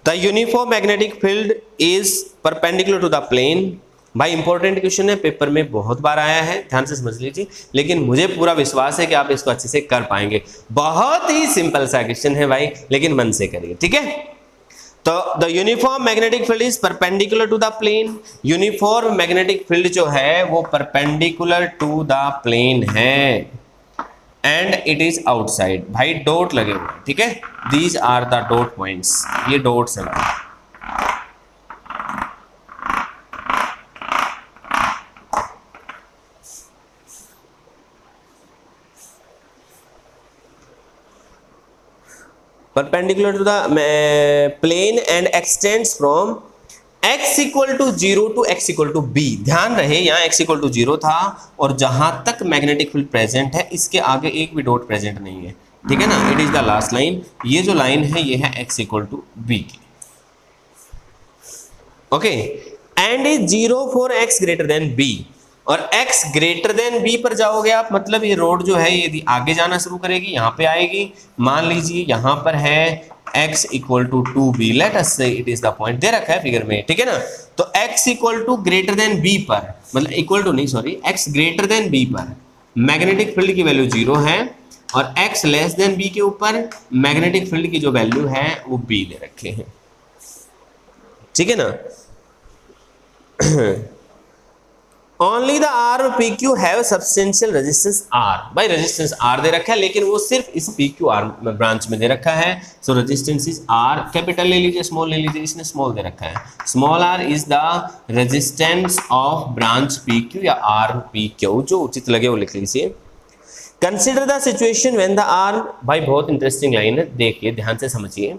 the uniform magnetic field is perpendicular to the plane. भाई important question है, paper में बहुत बार आया है, ध्यान से समझ लीजिए, लेकिन मुझे पूरा विश्वास है कि आप इसको अच्छे से कर पाएंगे। बहुत ही सिंपल सा क्वेश्चन है भाई, लेकिन मन से करिए, ठीक है। तो the uniform magnetic field is perpendicular to the plane. Uniform magnetic field जो है वो परपेंडिकुलर टू द प्लेन है। And it is outside. भाई डॉट लगे हुए हैं, ठीक है, these are the dot points, ये डॉट्स हैं। perpendicular to the plane and extends from x equal to 0 to x equal to b। ध्यान रहे यहाँ x equal to 0 था और जहां तक मैग्नेटिक फील्ड प्रेजेंट है इसके आगे एक भी डॉट प्रेजेंट नहीं है, ठीक है ना। It is the last line. ये जो लाइन है ये है x equal to b की, okay. And is 0 for x greater than b, और x ग्रेटर देन b पर जाओगे आप, मतलब ये रोड जो है यदि आगे जाना शुरू करेगी यहाँ पे आएगी। मान लीजिए यहाँ पर है x equal to 2b, let us say it is the point दे रखा है फिगर में, ठीक है ना। तो x equal to greater than b पर, मतलब इक्वल टू नहीं sorry, x greater than b पर मैग्नेटिक फील्ड की वैल्यू 0 है और x लेस देन b के ऊपर मैग्नेटिक फील्ड की जो वैल्यू है वो b दे रखे हैं, ठीक है ना। Only the arm PQ have substantial resistance R। भाई रेजिस्टेंस R दे रखा है लेकिन वो सिर्फ इस PQ आर्म ब्रांच में दे रखा है। सो रेजिस्टेंस इज R। कैपिटल ले लीजिए, स्मॉल ले लीजिए, इसने स्मॉल दे रखा है। Small r is the resistance of branch PQ या आर्म PQ, जो उचित लगे वो लिख लीजिए। Consider the situation when the arm, भाई बहुत इंटरेस्टिंग लाइन है, देखिए ध्यान से समझिए।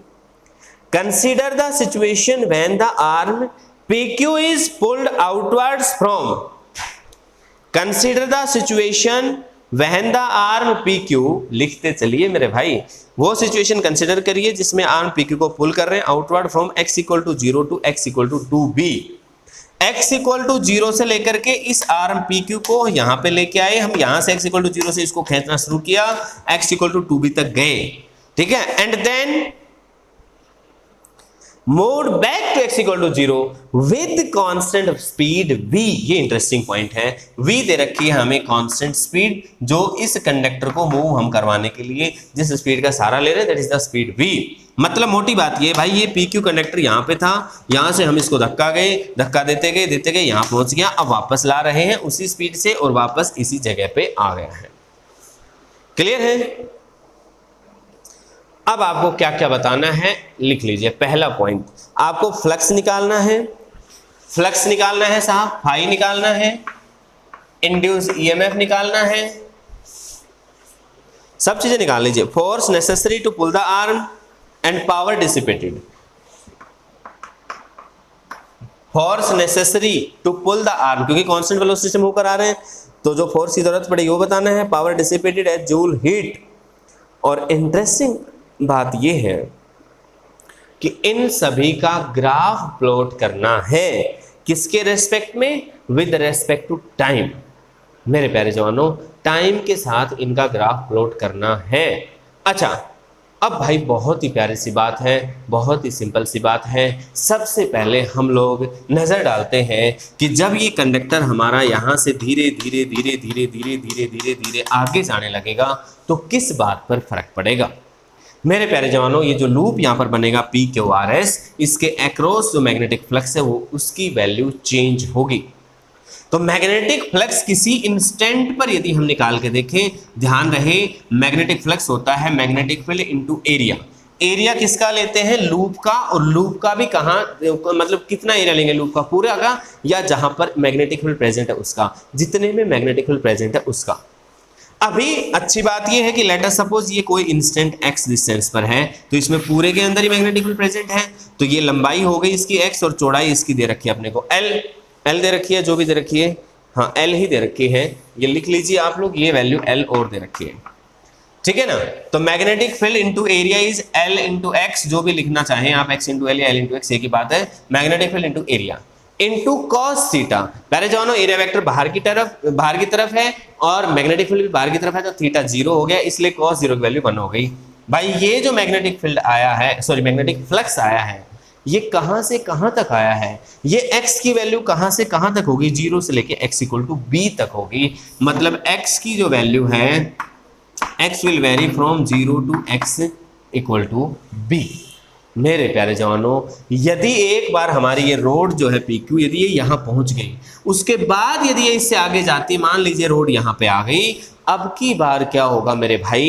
Consider the situation when the arm PQ is pulled outwards from, consider the situation when the arm PQ, लिखते चलिए मेरे भाई, वो सिचुएशन कंसिडर करिए जिसमें आर्म PQ को पुल कर रहे हैं outward from x equal to 0 to x equal to 2b। x equal to 0 से लेकर के इस आर्म PQ को यहाँ पे लेके आए हम, यहाँ से x इक्वल टू 0 से इसको खींचना शुरू किया, x इक्वल टू 2b तक गए, ठीक है। And then move back to x equal to 0 with constant speed v। ये इंटरेस्टिंग पॉइंट है, v दे रखी है हमें कांस्टेंट स्पीड, जो इस कंडक्टर को मूव हम करवाने के लिए जिस स्पीड का सहारा ले रहे हैं that is the speed v। मतलब मोटी बात ये भाई, ये PQ कंडक्टर यहाँ पे था, यहाँ से हम इसको धक्का देते गए यहाँ पहुंच गया, अब वापस ला रहे हैं उसी स्पीड से और वापस इसी जगह पे आ गया है। क्लियर है। अब आपको क्या क्या बताना है लिख लीजिए। पहला पॉइंट, आपको फ्लक्स निकालना है, फ्लक्स निकालना है साहब, फाई निकालना है, इंड्यूस EMF निकालना है, सब चीजें निकाल लीजिए। Force necessary to pull the arm and power dissipated, force necessary to pull the arm, क्योंकि कांस्टेंट वेलोसिटी से मूव करा रहे हैं तो जो फोर्स की जरूरत पड़ेगी वो बताना है। Power dissipated as joule heat. और इंटरेस्टिंग बात यह है कि इन सभी का ग्राफ प्लॉट करना है, किसके रेस्पेक्ट में, विद रेस्पेक्ट टू टाइम। मेरे प्यारे जवानों, टाइम के साथ इनका ग्राफ प्लॉट करना है। अच्छा, अब भाई बहुत ही प्यारी सी बात है, बहुत ही सिंपल सी बात है। सबसे पहले हम लोग नजर डालते हैं कि जब ये कंडक्टर हमारा यहाँ से धीरे धीरे धीरे धीरे धीरे धीरे धीरे धीरे आगे जाने लगेगा तो किस बात पर फर्क पड़ेगा। मेरे प्यारे जवानों, ये जो लूप यहाँ पर बनेगा PQRS, इसके अक्रॉस जो मैग्नेटिक फ्लक्स है वो उसकी वैल्यू चेंज होगी। तो मैग्नेटिक फ्लक्स किसी इंस्टेंट पर यदि हम निकाल के देखें, ध्यान रहे मैग्नेटिक फ्लक्स होता है magnetic field into area. Area किसका लेते हैं, लूप का, और लूप का भी कहाँ, मतलब कितना एरिया लेंगे, लूप का पूरा का या जहां पर मैग्नेटिक फील्ड प्रेजेंट है उसका, जितने में मैग्नेटिक फील्ड प्रेजेंट है उसका। अभी अच्छी बात यह है कि लेट अस सपोज ये कोई इंस्टेंट x डिस्टेंस पर है तो इसमें पूरे के अंदर ही मैग्नेटिक फील्ड प्रेजेंट है, तो ये लंबाई हो गई इसकी x और चौड़ाई इसकी दे रखी है अपने को L दे रखी है, जो भी दे रखी है, हाँ L ही दे रखी है, ये लिख लीजिए आप लोग, ये वैल्यू L और दे रखी है, ठीक है ना। तो magnetic field into area is L into x, जो भी लिखना चाहें आप, x इंटू L या L इंटू x, एक ही बात है। Magnetic field into area into cos theta. पहले जवानों एरिया वेक्टर बाहर की तरफ है और मैग्नेटिक फील्ड भी बाहर की तरफ है, तो थीटा 0 हो गया, इसलिए cos 0 की वैल्यू 1 हो गई। भाई ये जो मैग्नेटिक फील्ड आया है, सॉरी मैग्नेटिक फ्लक्स आया है, ये कहां से कहां तक आया है, ये x की वैल्यू कहां से कहां तक होगी, 0 से लेके x इक्वल टू b तक होगी। मतलब x की जो वैल्यू है, x will vary from 0 to x equal to b। मेरे प्यारे जवानों, यदि एक बार हमारी ये रोड जो है PQ, यदि ये यहाँ पहुंच गई, उसके बाद यदि ये इससे आगे जाती, मान लीजिए रोड यहाँ पे आ गई अब की बार क्या होगा मेरे भाई,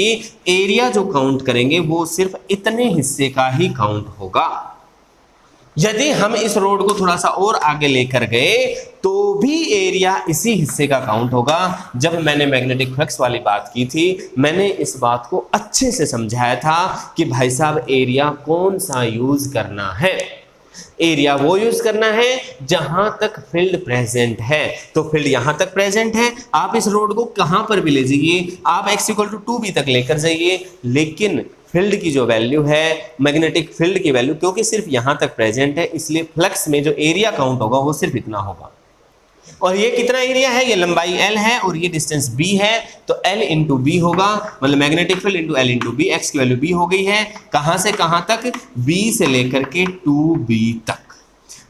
एरिया जो काउंट करेंगे वो सिर्फ इतने हिस्से का ही काउंट होगा। यदि हम इस रोड को थोड़ा सा और आगे लेकर गए तो भी एरिया इसी हिस्से का काउंट होगा। जब मैंने मैग्नेटिक फ्लक्स वाली बात की थी, मैंने इस बात को अच्छे से समझाया था कि भाई साहब एरिया कौन सा यूज करना है। एरिया वो यूज करना है जहां तक फील्ड प्रेजेंट है। तो फील्ड यहां तक प्रेजेंट है, आप इस रोड को कहां पर भी ले जाइए, आप x = 2b तक लेकर जाइए, लेकिन फील्ड की जो वैल्यू है, मैग्नेटिक फील्ड की वैल्यू, क्योंकि सिर्फ यहां तक प्रेजेंट है, इसलिए फ्लक्स में जो एरिया काउंट होगा वो सिर्फ इतना होगा। और ये कितना एरिया है, ये लंबाई l है और ये डिस्टेंस b है, तो l × b होगा, मतलब magnetic field × l × b। x की वैल्यू b हो गई है, कहां से कहां तक, b से लेकर के 2b तक।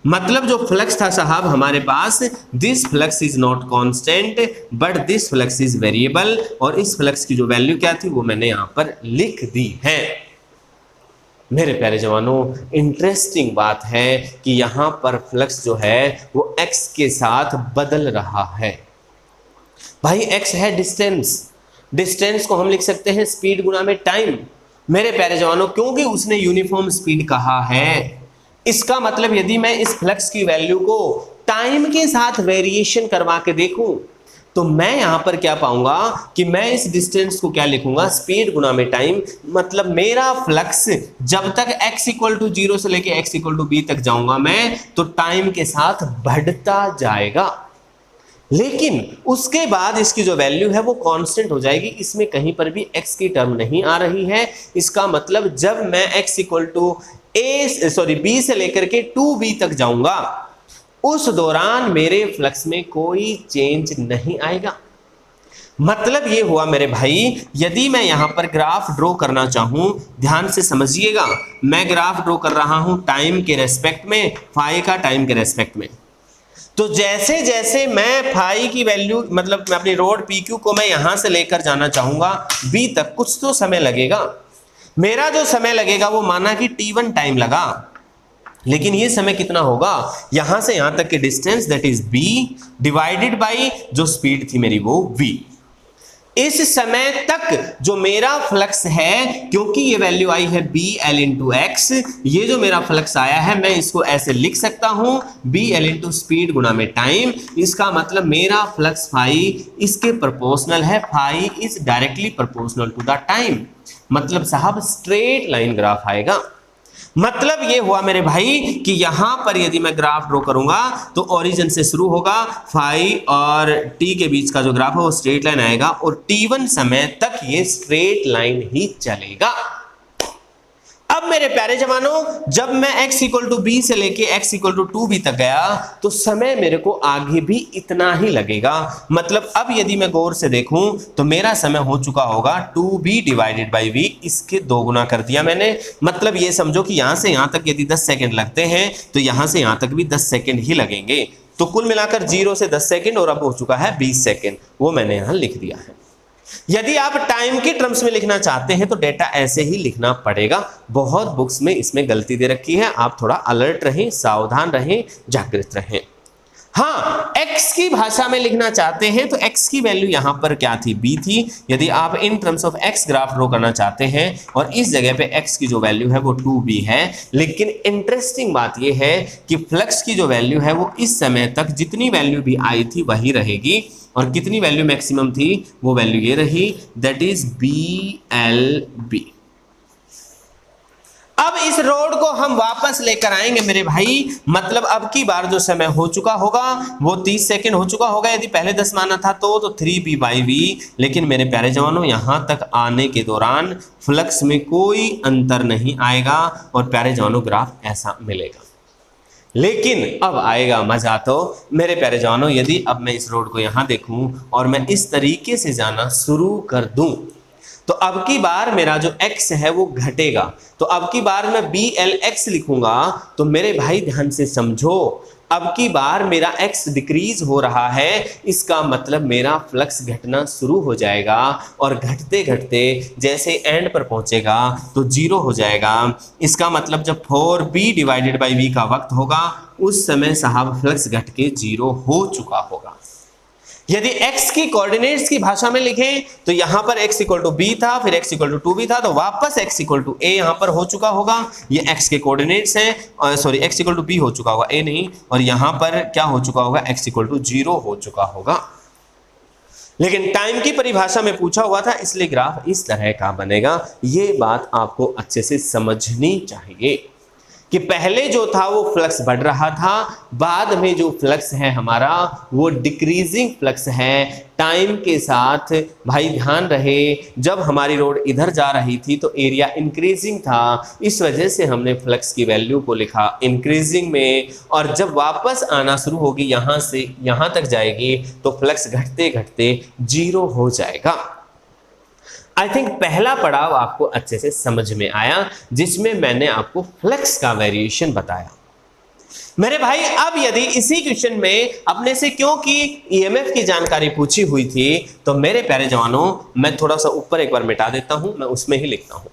मतलब जो फ्लक्स था साहब हमारे पास, this flux is not constant but this flux is variable, और इस फ्लक्स की जो वैल्यू क्या थी वो मैंने यहां पर लिख दी है। मेरे प्यारे जवानों, इंटरेस्टिंग बात है कि यहां पर फ्लक्स जो है वो x के साथ बदल रहा है। भाई x है डिस्टेंस, डिस्टेंस को हम लिख सकते हैं स्पीड गुना में टाइम। मेरे प्यारे जवानों, क्योंकि उसने यूनिफॉर्म स्पीड कहा है, इसका मतलब यदि मैं इस फ्लक्स की वैल्यू को टाइम के साथ वेरिएशन करवा के देखूं तो मैं यहां पर क्या पाऊंगा कि मैं इस डिस्टेंस को क्या लिखूंगा, स्पीड गुना में टाइम। मतलब मेरा फ्लक्स जब तक x = 0 से लेके x = b तक जाऊंगा मैं, तो टाइम के साथ बढ़ता जाएगा, लेकिन उसके बाद इसकी जो वैल्यू है वो कांस्टेंट हो जाएगी। इसमें कहीं पर भी x की टर्म नहीं आ रही है। इसका मतलब जब मैं x = b से लेकर के 2b तक जाऊंगा, उस दौरान मेरे फ्लक्स में कोई चेंज नहीं आएगा। मतलब ये हुआ मेरे भाई, यदि मैं यहां पर ग्राफ ड्रॉ करना चाहूं, ध्यान से समझिएगा, मैं ग्राफ ड्रॉ कर रहा हूं टाइम के रेस्पेक्ट में, फाई का टाइम के रेस्पेक्ट में। तो जैसे जैसे मैं फाई की वैल्यू, मतलब मैं अपनी रोड PQ को मैं यहां से लेकर जाना चाहूंगा B तक, कुछ तो समय लगेगा। मेरा जो समय लगेगा वो माना कि t1 टाइम लगा, लेकिन ये समय कितना होगा, यहां से यहां तक के distance that is b divided by जो स्पीड थी मेरी वो v। इस समय तक जो मेरा फ्लक्स है, क्योंकि ये वैल्यू आई है BL × x, ये जो मेरा फ्लक्स आया है मैं इसको ऐसे लिख सकता हूं BL × स्पीड गुना में टाइम। इसका मतलब मेरा फ्लक्स फाई इसके प्रोपोर्शनल है, phi is directly proportional to the time. मतलब साहब स्ट्रेट लाइन ग्राफ आएगा। मतलब ये हुआ मेरे भाई कि यहां पर यदि मैं ग्राफ ड्रॉ करूंगा तो ओरिजिन से शुरू होगा, फाई और टी के बीच का जो ग्राफ है वो स्ट्रेट लाइन आएगा, और t1 समय तक ये स्ट्रेट लाइन ही चलेगा। अब मेरे प्यारे जवानों, जब मैं x = b से लेके x = 2b तक गया तो समय मेरे को आगे भी इतना ही लगेगा। मतलब अब यदि मैं गौर से देखूं तो मेरा समय हो चुका होगा 2b डिवाइडेड बाई v, इसके 2 गुना कर दिया मैंने। मतलब ये समझो कि यहां से यहां तक यदि 10 सेकंड लगते हैं तो यहां से यहां तक भी 10 सेकंड ही लगेंगे। तो कुल मिलाकर 0 से 10 सेकंड, और अब हो चुका है 20 सेकंड, वो मैंने यहां लिख दिया है। यदि आप टाइम के टर्म्स में लिखना चाहते हैं तो डेटा ऐसे ही लिखना पड़ेगा। बहुत बुक्स में इसमें गलती दे रखी है, आप थोड़ा अलर्ट रहें, सावधान रहें, जागृत रहें। हाँ, x की भाषा में लिखना चाहते हैं तो x की वैल्यू यहां पर क्या थी, b थी। यदि आप in terms of x graph draw करना चाहते हैं और इस जगह पे x की जो वैल्यू है वो 2b है, लेकिन इंटरेस्टिंग बात यह है कि फ्लक्स की जो वैल्यू है वो इस समय तक जितनी वैल्यू भी आई थी वही रहेगी, और कितनी वैल्यू मैक्सिमम थी वो वैल्यू ये रही, दैट इज BLB। अब इस रोड को हम वापस लेकर आएंगे मेरे भाई। मतलब अब की बार जो समय हो चुका होगा वो 30 सेकंड हो चुका होगा। यदि पहले 10 माना था तो 3b/v, लेकिन मेरे प्यारे जवानों यहां तक आने के दौरान फ्लक्स में कोई अंतर नहीं आएगा और प्यारे जवानों ग्राफ ऐसा मिलेगा। लेकिन अब आएगा मजा तो मेरे प्यारे जवानों, यदि अब मैं इस रोड को यहां देखूं और मैं इस तरीके से जाना शुरू कर दूं तो अब की बार मेरा जो x है वो घटेगा। तो अब की बार मैं BLX लिखूंगा तो मेरे भाई ध्यान से समझो, अब की बार मेरा x डिक्रीज हो रहा है, इसका मतलब मेरा फ्लक्स घटना शुरू हो जाएगा, और घटते घटते जैसे एंड पर पहुंचेगा तो 0 हो जाएगा। इसका मतलब जब 4b/v का वक्त होगा उस समय साहब फ्लक्स घट के 0 हो चुका होगा। यदि x की कोऑर्डिनेट्स की भाषा में लिखें तो यहां पर x इक्वल टू बी था, फिर x इक्वल टू 2b था, तो वापस x इक्वल टू a यहां पर हो चुका होगा। ये x के कोऑर्डिनेट्स हैं, sorry x equal to b हो चुका होगा, a नहीं, और यहां पर क्या हो चुका होगा, x इक्वल टू 0 हो चुका होगा। लेकिन टाइम की परिभाषा में पूछा हुआ था, इसलिए ग्राफ इस तरह का बनेगा। ये बात आपको अच्छे से समझनी चाहिए कि पहले जो था वो फ्लक्स बढ़ रहा था, बाद में जो फ्लक्स है हमारा वो डिक्रीजिंग फ्लक्स है टाइम के साथ। भाई ध्यान रहे, जब हमारी रोड इधर जा रही थी तो एरिया इंक्रीजिंग था, इस वजह से हमने फ्लक्स की वैल्यू को लिखा इंक्रीजिंग में, और जब वापस आना शुरू होगी यहां से यहां तक जाएगी तो फ्लक्स घटते घटते 0 हो जाएगा। आई थिंक पहला पड़ाव आपको अच्छे से समझ में आया, जिसमें मैंने आपको फ्लक्स का वेरिएशन बताया। मेरे भाई अब यदि इसी क्वेश्चन में अपने से क्योंकि ईएमएफ की जानकारी पूछी हुई थी, तो मेरे प्यारे जवानों मैं थोड़ा सा ऊपर एक बार मिटा देता हूं, मैं उसमें ही लिखता हूं।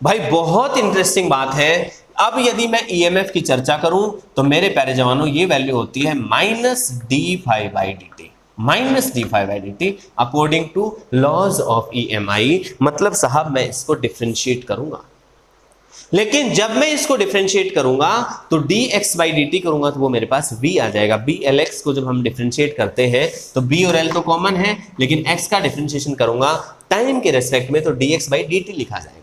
भाई बहुत इंटरेस्टिंग बात है। अब यदि मैं ईएमएफ की चर्चा करूं तो मेरे प्यारे जवानों ये वैल्यू होती है -d∅dt, -d∅dt according to laws of EMI. मतलब साहब मैं इसको डिफरेंशिएट करूंगा, लेकिन जब मैं इसको डिफरेंशिएट करूंगा तो dx/dt करूंगा तो वो मेरे पास v आ जाएगा। blx को जब हम डिफरेंशिएट करते हैं तो b और l तो कॉमन है, लेकिन x का डिफरेंशिएशन करूंगा टाइम के रेस्पेक्ट में तो dx/dt लिखा जाएगा।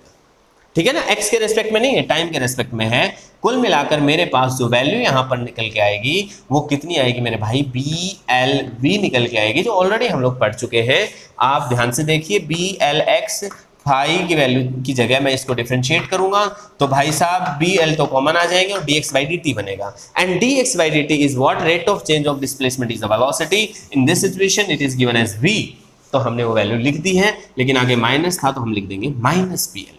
ठीक है ना, x के रेस्पेक्ट में नहीं है, टाइम के रेस्पेक्ट में है। कुल मिलाकर मेरे पास जो वैल्यू यहां पर निकल के आएगी वो कितनी आएगी मेरे भाई, BLV निकल के आएगी, जो ऑलरेडी हम लोग पढ़ चुके हैं। आप ध्यान से देखिए, BLX फाई की वैल्यू की जगह मैं इसको डिफरेंशिएट करूंगा तो भाई साहब BL तो कॉमन आ जाएंगे और dx/dt बनेगा। And dx/dt is what, rate of change of displacement is the velocity. In this situation it is given as v, तो हमने वो वैल्यू लिख दी है, लेकिन आगे माइनस था तो हम लिख देंगे -BL।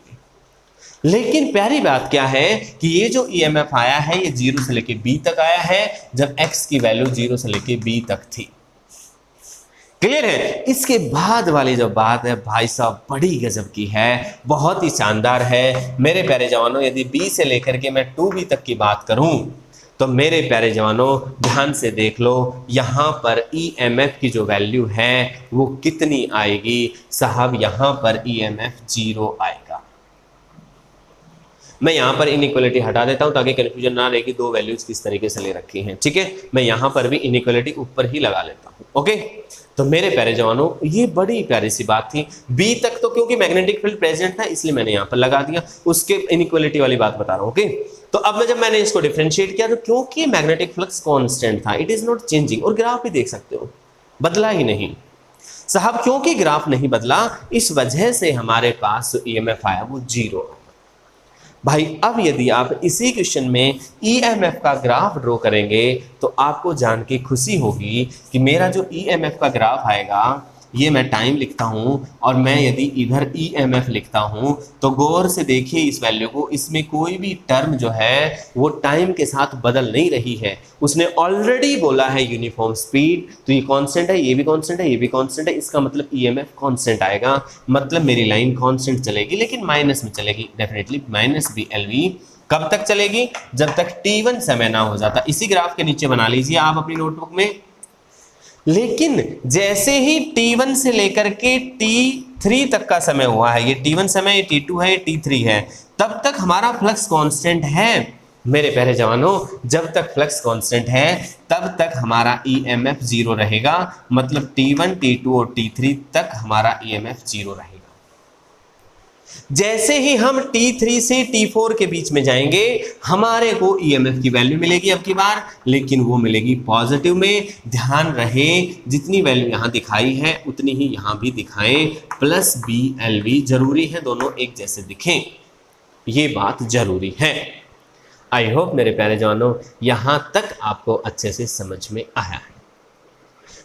लेकिन प्यारी बात क्या है कि ये जो ईएमएफ आया है ये 0 से लेके b तक आया है, जब x की वैल्यू 0 से लेके b तक थी। क्लियर है। इसके बाद वाली जो बात है भाई साहब बड़ी गजब की है, बहुत ही शानदार है मेरे प्यारे जवानों। यदि b से लेकर के मैं 2b तक की बात करूं तो मेरे प्यारे जवानों ध्यान से देख लो, यहां पर ईएमएफ की जो वैल्यू है वो कितनी आएगी साहब, यहां पर ईएमएफ 0 आएगा। मैं यहां पर इनइक्वालिटी हटा देता हूं ताकि कंफ्यूजन ना रहे कि दो वैल्यूज किस तरीके से ले रखी हैं। ठीक है, मैं यहां पर भी इनइक्वालिटी ऊपर ही लगा लेता हूं। ओके, तो मेरे प्यारे जवानों ये बड़ी प्यारी सी बात थी। बी तक तो क्योंकि मैग्नेटिक फील्ड प्रेजेंट था इसलिए मैंने यहां पर लगा दिया, उसके इनइक्वालिटी वाली बात बता रहा हूं। ओके, तो अब जब मैंने इसको डिफरेंशिएट किया तो क्योंकि मैग्नेटिक फ्लक्स कांस्टेंट था, इट इज नॉट चेंजिंग, और ग्राफ भी देख सकते हो बदला ही नहीं साहब। क्योंकि ग्राफ नहीं बदला इस वजह से हमारे पास जो ईएमएफ आया वो 0। भाई अब यदि आप इसी क्वेश्चन में ईएमएफ का ग्राफ ड्रॉ करेंगे तो आपको जान के खुशी होगी कि मेरा जो ईएमएफ का ग्राफ आएगा, ये मैं टाइम लिखता हूं और मैं यदि इधर ईएमएफ लिखता हूं तो गौर से देखिए इस वैल्यू को, इसमें कोई भी टर्म जो है वो टाइम के साथ बदल नहीं रही है। उसने ऑलरेडी बोला है यूनिफॉर्म स्पीड, तो ये कांस्टेंट है, ये भी कांस्टेंट है, ये भी कांस्टेंट है, इसका मतलब ईएमएफ कांस्टेंट आएगा, मतलब मेरी लाइन कांस्टेंट चलेगी, लेकिन माइनस में चलेगी डेफिनेटली, -BLV। कब तक चलेगी, जब तक t1 समय ना हो जाता। इसी ग्राफ के नीचे बना लीजिए आप अपनी नोटबुक में। लेकिन जैसे ही t1 से लेकर के t3 तक का समय हुआ है, ये t1 समय, ये t2 है, ये t3 है, तब तक हमारा फ्लक्स कांस्टेंट है मेरे प्यारे जवानों। जब तक फ्लक्स कांस्टेंट है तब तक हमारा ईएमएफ 0 रहेगा, मतलब t1, t2 और t3 तक हमारा ईएमएफ 0 रहेगा। जैसे ही हम t3 से t4 के बीच में जाएंगे हमारे को ईएमएफ की वैल्यू मिलेगी अब की बार, लेकिन वो मिलेगी पॉजिटिव में। ध्यान रहे जितनी वैल्यू यहां दिखाई है उतनी ही यहां भी दिखाएं, +BLV। जरूरी है दोनों एक जैसे दिखें, ये बात जरूरी है। आई होप मेरे प्यारे जवानों यहां तक आपको अच्छे से समझ में आया है।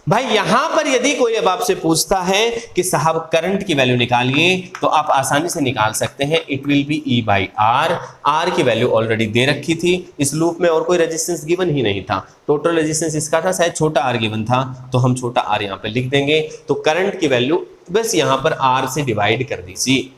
भाई यहां पर यदि कोई अब आपसे पूछता है कि साहब करंट की वैल्यू निकालिए, तो आप आसानी से निकाल सकते हैं। It will be E by R. R की वैल्यू ऑलरेडी दे रखी थी, इस लूप में और कोई रेजिस्टेंस गिवन ही नहीं था। टोटल रेजिस्टेंस इसका था, शायद छोटा आर गिवन था, तो हम छोटा आर यहां पर लिख देंगे। तो करंट की वैल्यू बस यहां पर आर से डिवाइड कर दीजिए।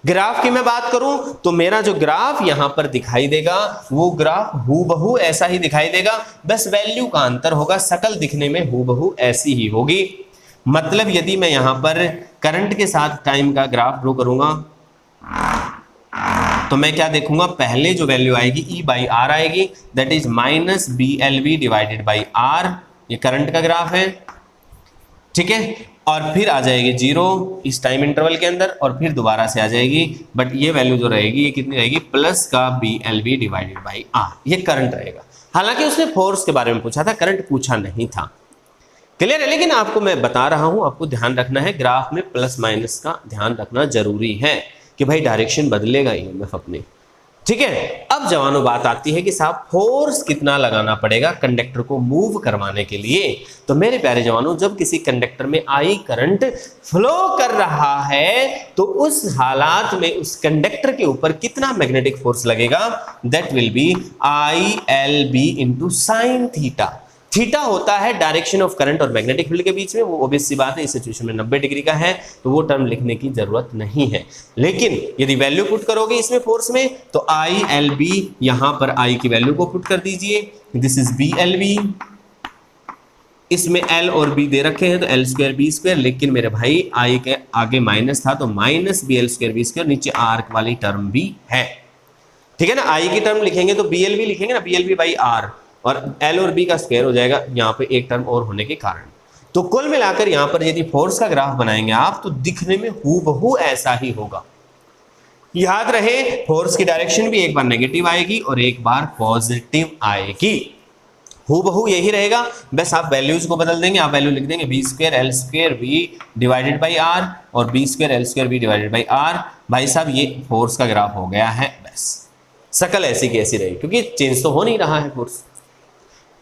ग्राफ की मैं बात करूं तो मेरा जो ग्राफ यहां पर दिखाई देगा वो ग्राफ हूबहू ऐसा ही दिखाई देगा, बस वैल्यू का अंतर होगा। शकल दिखने में हूबहू ऐसी ही होगी। मतलब यदि मैं यहां पर करंट के साथ टाइम का ग्राफ ड्रॉ करूंगा तो मैं क्या देखूंगा, पहले जो वैल्यू आएगी ई बाई आर आएगी, that is minus B L V divided by R. ये करंट का ग्राफ है, ठीक है। और फिर आ जाएगी 0 इस टाइम इंटरवल के अंदर, और फिर दोबारा से आ जाएगी, बट ये वैल्यू जो रहेगी ये कितनी रहेगी, प्लस का B L V divided by R. ये करंट रहेगा। हालांकि उसने फोर्स के बारे में पूछा था, करंट पूछा नहीं था। क्लियर है? लेकिन आपको मैं बता रहा हूं, आपको ध्यान रखना है, ग्राफ में प्लस माइनस का ध्यान रखना जरूरी है कि भाई डायरेक्शन बदलेगा ईएमएफ अपने, ठीक है। अब जवानों बात आती है कि साहब फोर्स कितना लगाना पड़ेगा कंडक्टर को मूव करवाने के लिए। तो मेरे प्यारे जवानों, जब किसी कंडक्टर में आई करंट फ्लो कर रहा है तो उस हालात में उस कंडक्टर के ऊपर कितना मैग्नेटिक फोर्स लगेगा, that will be I L B into sine theta. Theta होता है डायरेक्शन ऑफ करंट और मैग्नेटिक फील्ड के बीच में, वो ऑब्वियस सी बात है, इस सिचुएशन में 90 डिग्री का है तो वो टर्म लिखने की जरूरत नहीं है। लेकिन यदि वैल्यू पुट करोगे इसमें फोर्स में, तो आई एल बी, यहां पर आई की वैल्यू को पुट कर दीजिए, this is B L B. इसमें एल और बी दे रखे हैं तो एल स्क्वायर बी स्क्वायर, लेकिन मेरे भाई आई के आगे माइनस था तो minus B L square B square, नीचे आर वाली टर्म भी है, ठीक है ना। आई की टर्म लिखेंगे तो बी एल बी लिखेंगे ना, B L B by R, और एल और बी का स्क्वायर हो जाएगा यहाँ पे एक टर्म और होने के कारण। तो कुल मिलाकर यहाँ पर यदि फोर्स का ग्राफ बनाएंगे आप तो दिखने में हूबहू ऐसा ही होगा। याद रहे, फोर्स की डायरेक्शन भी एक बार नेगेटिव आएगी और एक बार पॉजिटिव आएगी। हूबहू यही रहेगा, बस आप वैल्यूज को बदल देंगे। आप वैल्यू लिख देंगे B square L square B divided by R और B square L square B divided by R. भाई साहब ये फोर्स का ग्राफ हो गया है, बस शकल ऐसी की ऐसी रहेगी क्योंकि चेंज तो हो नहीं रहा है फोर्स।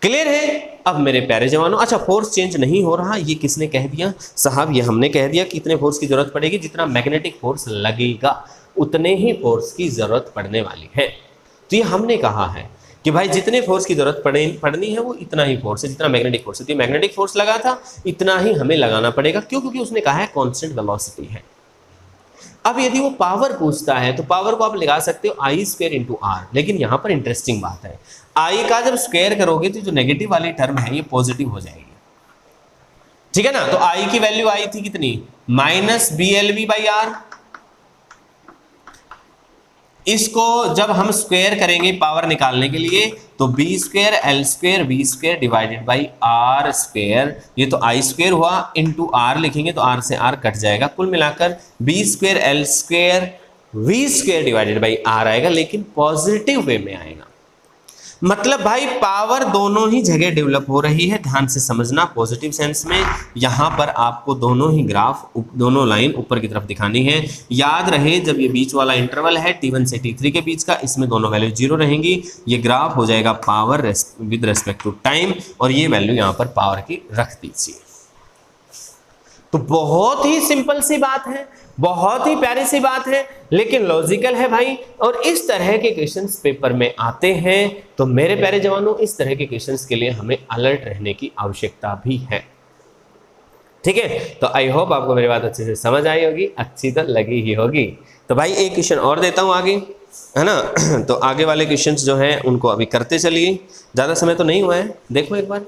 क्लियर है? अब मेरे प्यारे जवानों, अच्छा फोर्स चेंज नहीं हो रहा, ये किसने कह दिया साहब? ये हमने कह दिया कि इतने फोर्स की जरूरत पड़ेगी, जितना मैग्नेटिक फोर्स लगेगा उतने ही फोर्स की जरूरत पड़ने वाली है। तो ये हमने कहा है कि भाई जितने फोर्स की जरूरत पड़नी है वो इतना ही फोर्स है जितना मैग्नेटिक फोर्स है। तो मैग्नेटिक फोर्स लगा था, इतना ही हमें लगाना पड़ेगा। क्यों? क्योंकि उसने कहा है कांस्टेंट वेलोसिटी है। अब यदि वो पावर पूछता है तो पावर को आप लगा सकते हो आई स्क्वायर इंटू आर, लेकिन यहां पर इंटरेस्टिंग बात है, आई का जब स्क्वायर करोगे तो जो नेगेटिव वाली टर्म है ये पॉजिटिव हो जाएगी, ठीक है ना। तो आई की वैल्यू आई थी कितनी, minus B L V by R. इसको जब हम स्क्वायर करेंगे पावर निकालने के लिए तो B square L square V square divided by R square, ये तो आई स्क्वायर हुआ, इंटू आर लिखेंगे तो आर से आर कट जाएगा। कुल मिलाकर B square L square V square divided by R आएगा, लेकिन पॉजिटिव वे में आएगा। मतलब भाई पावर दोनों ही जगह डेवलप हो रही है, ध्यान से समझना। पॉजिटिव सेंस में यहां पर आपको दोनों ही ग्राफ, दोनों लाइन ऊपर की तरफ दिखानी है। याद रहे, जब ये बीच वाला इंटरवल है T1 से T3 के बीच का, इसमें दोनों वैल्यू 0 रहेंगी। ये ग्राफ हो जाएगा power with respect to time, और ये वैल्यू यहां पर पावर की रख दीजिए। तो बहुत ही सिंपल सी बात है, बहुत ही प्यारी सी बात है, लेकिन लॉजिकल है भाई। और इस तरह के क्वेश्चंस पेपर में आते हैं। तो मेरे प्यारे जवानों, इस तरह के क्वेश्चंस के लिए हमें अलर्ट रहने की आवश्यकता भी है, ठीक है। तो आई होप आपको मेरी बात अच्छे से समझ आई होगी, अच्छी तो लगी ही होगी। तो भाई एक क्वेश्चन और देता हूं आगे, है ना। तो आगे वाले क्वेश्चंस जो हैं उनको अभी करते चलिए, ज्यादा समय तो नहीं हुआ है। देखो एक बार,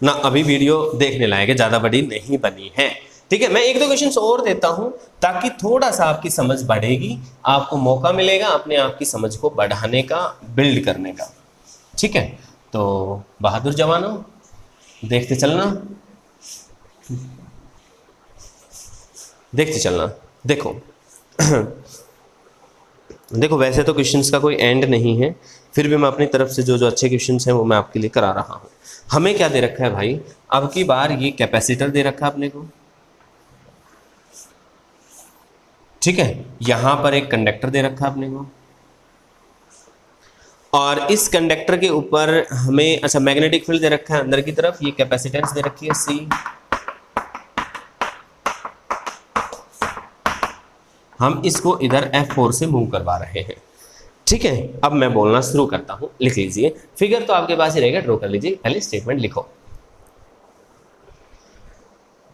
ना अभी वीडियो देखने लायक है, ज्यादा बड़ी नहीं बनी है, ठीक है। मैं एक दो क्वेश्चंस और देता हूं ताकि थोड़ा सा आपकी समझ बढ़ेगी, आपको मौका मिलेगा अपने आप की समझ को बढ़ाने का, बिल्ड करने का, ठीक है। तो बहादुर जवानों देखते चलना, देखते चलना। देखो देखो वैसे तो क्वेश्चंस का कोई एंड नहीं है, फिर भी मैं अपनी तरफ से जो जो अच्छे क्वेश्चंस हैं वो मैं आपके लिए करा रहा हूं। हमें क्या दे रखा है भाई, अब की बार ये कैपेसिटर दे रखा है अपने को, ठीक है, यहां पर एक कंडक्टर दे रखा है अपने को, और इस कंडक्टर के ऊपर हमें अच्छा मैग्नेटिक फील्ड दे रखा है अंदर की तरफ, ये कैपेसिटेंस दे रखी है C। हम इसको इधर F4 से मूव करवा रहे हैं। ठीक है, अब मैं बोलना शुरू करता हूं, लिख लीजिए। फिगर तो आपके पास ही रहेगा, ड्रॉ कर लीजिए, पहले स्टेटमेंट लिखो।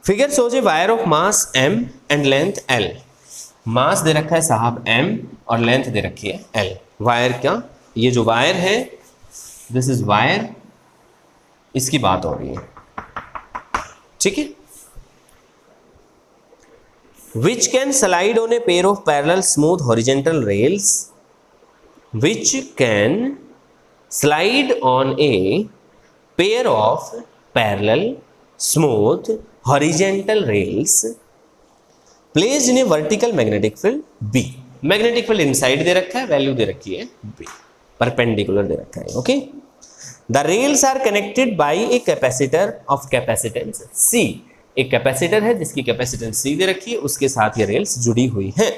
Figure shows a wire of mass m and length l। मास दे रखा है साहब m और लेंथ दे रखी है l। वायर क्या, ये जो वायर है दिस इज वायर, इसकी बात हो रही है। ठीक है, which can slide on a pair of parallel smooth horizontal rails, which can slide on a pair of parallel smooth horizontal rails placed in a vertical magnetic field B। Magnetic field inside दे रखा है, value दे रखी है B, perpendicular दे रखा है। Okay, the rails are connected by a capacitor of capacitance C। एक capacitor है जिसकी कैपेसिटेंस C दे रखी है, उसके साथ ये रेल्स जुड़ी हुई हैं।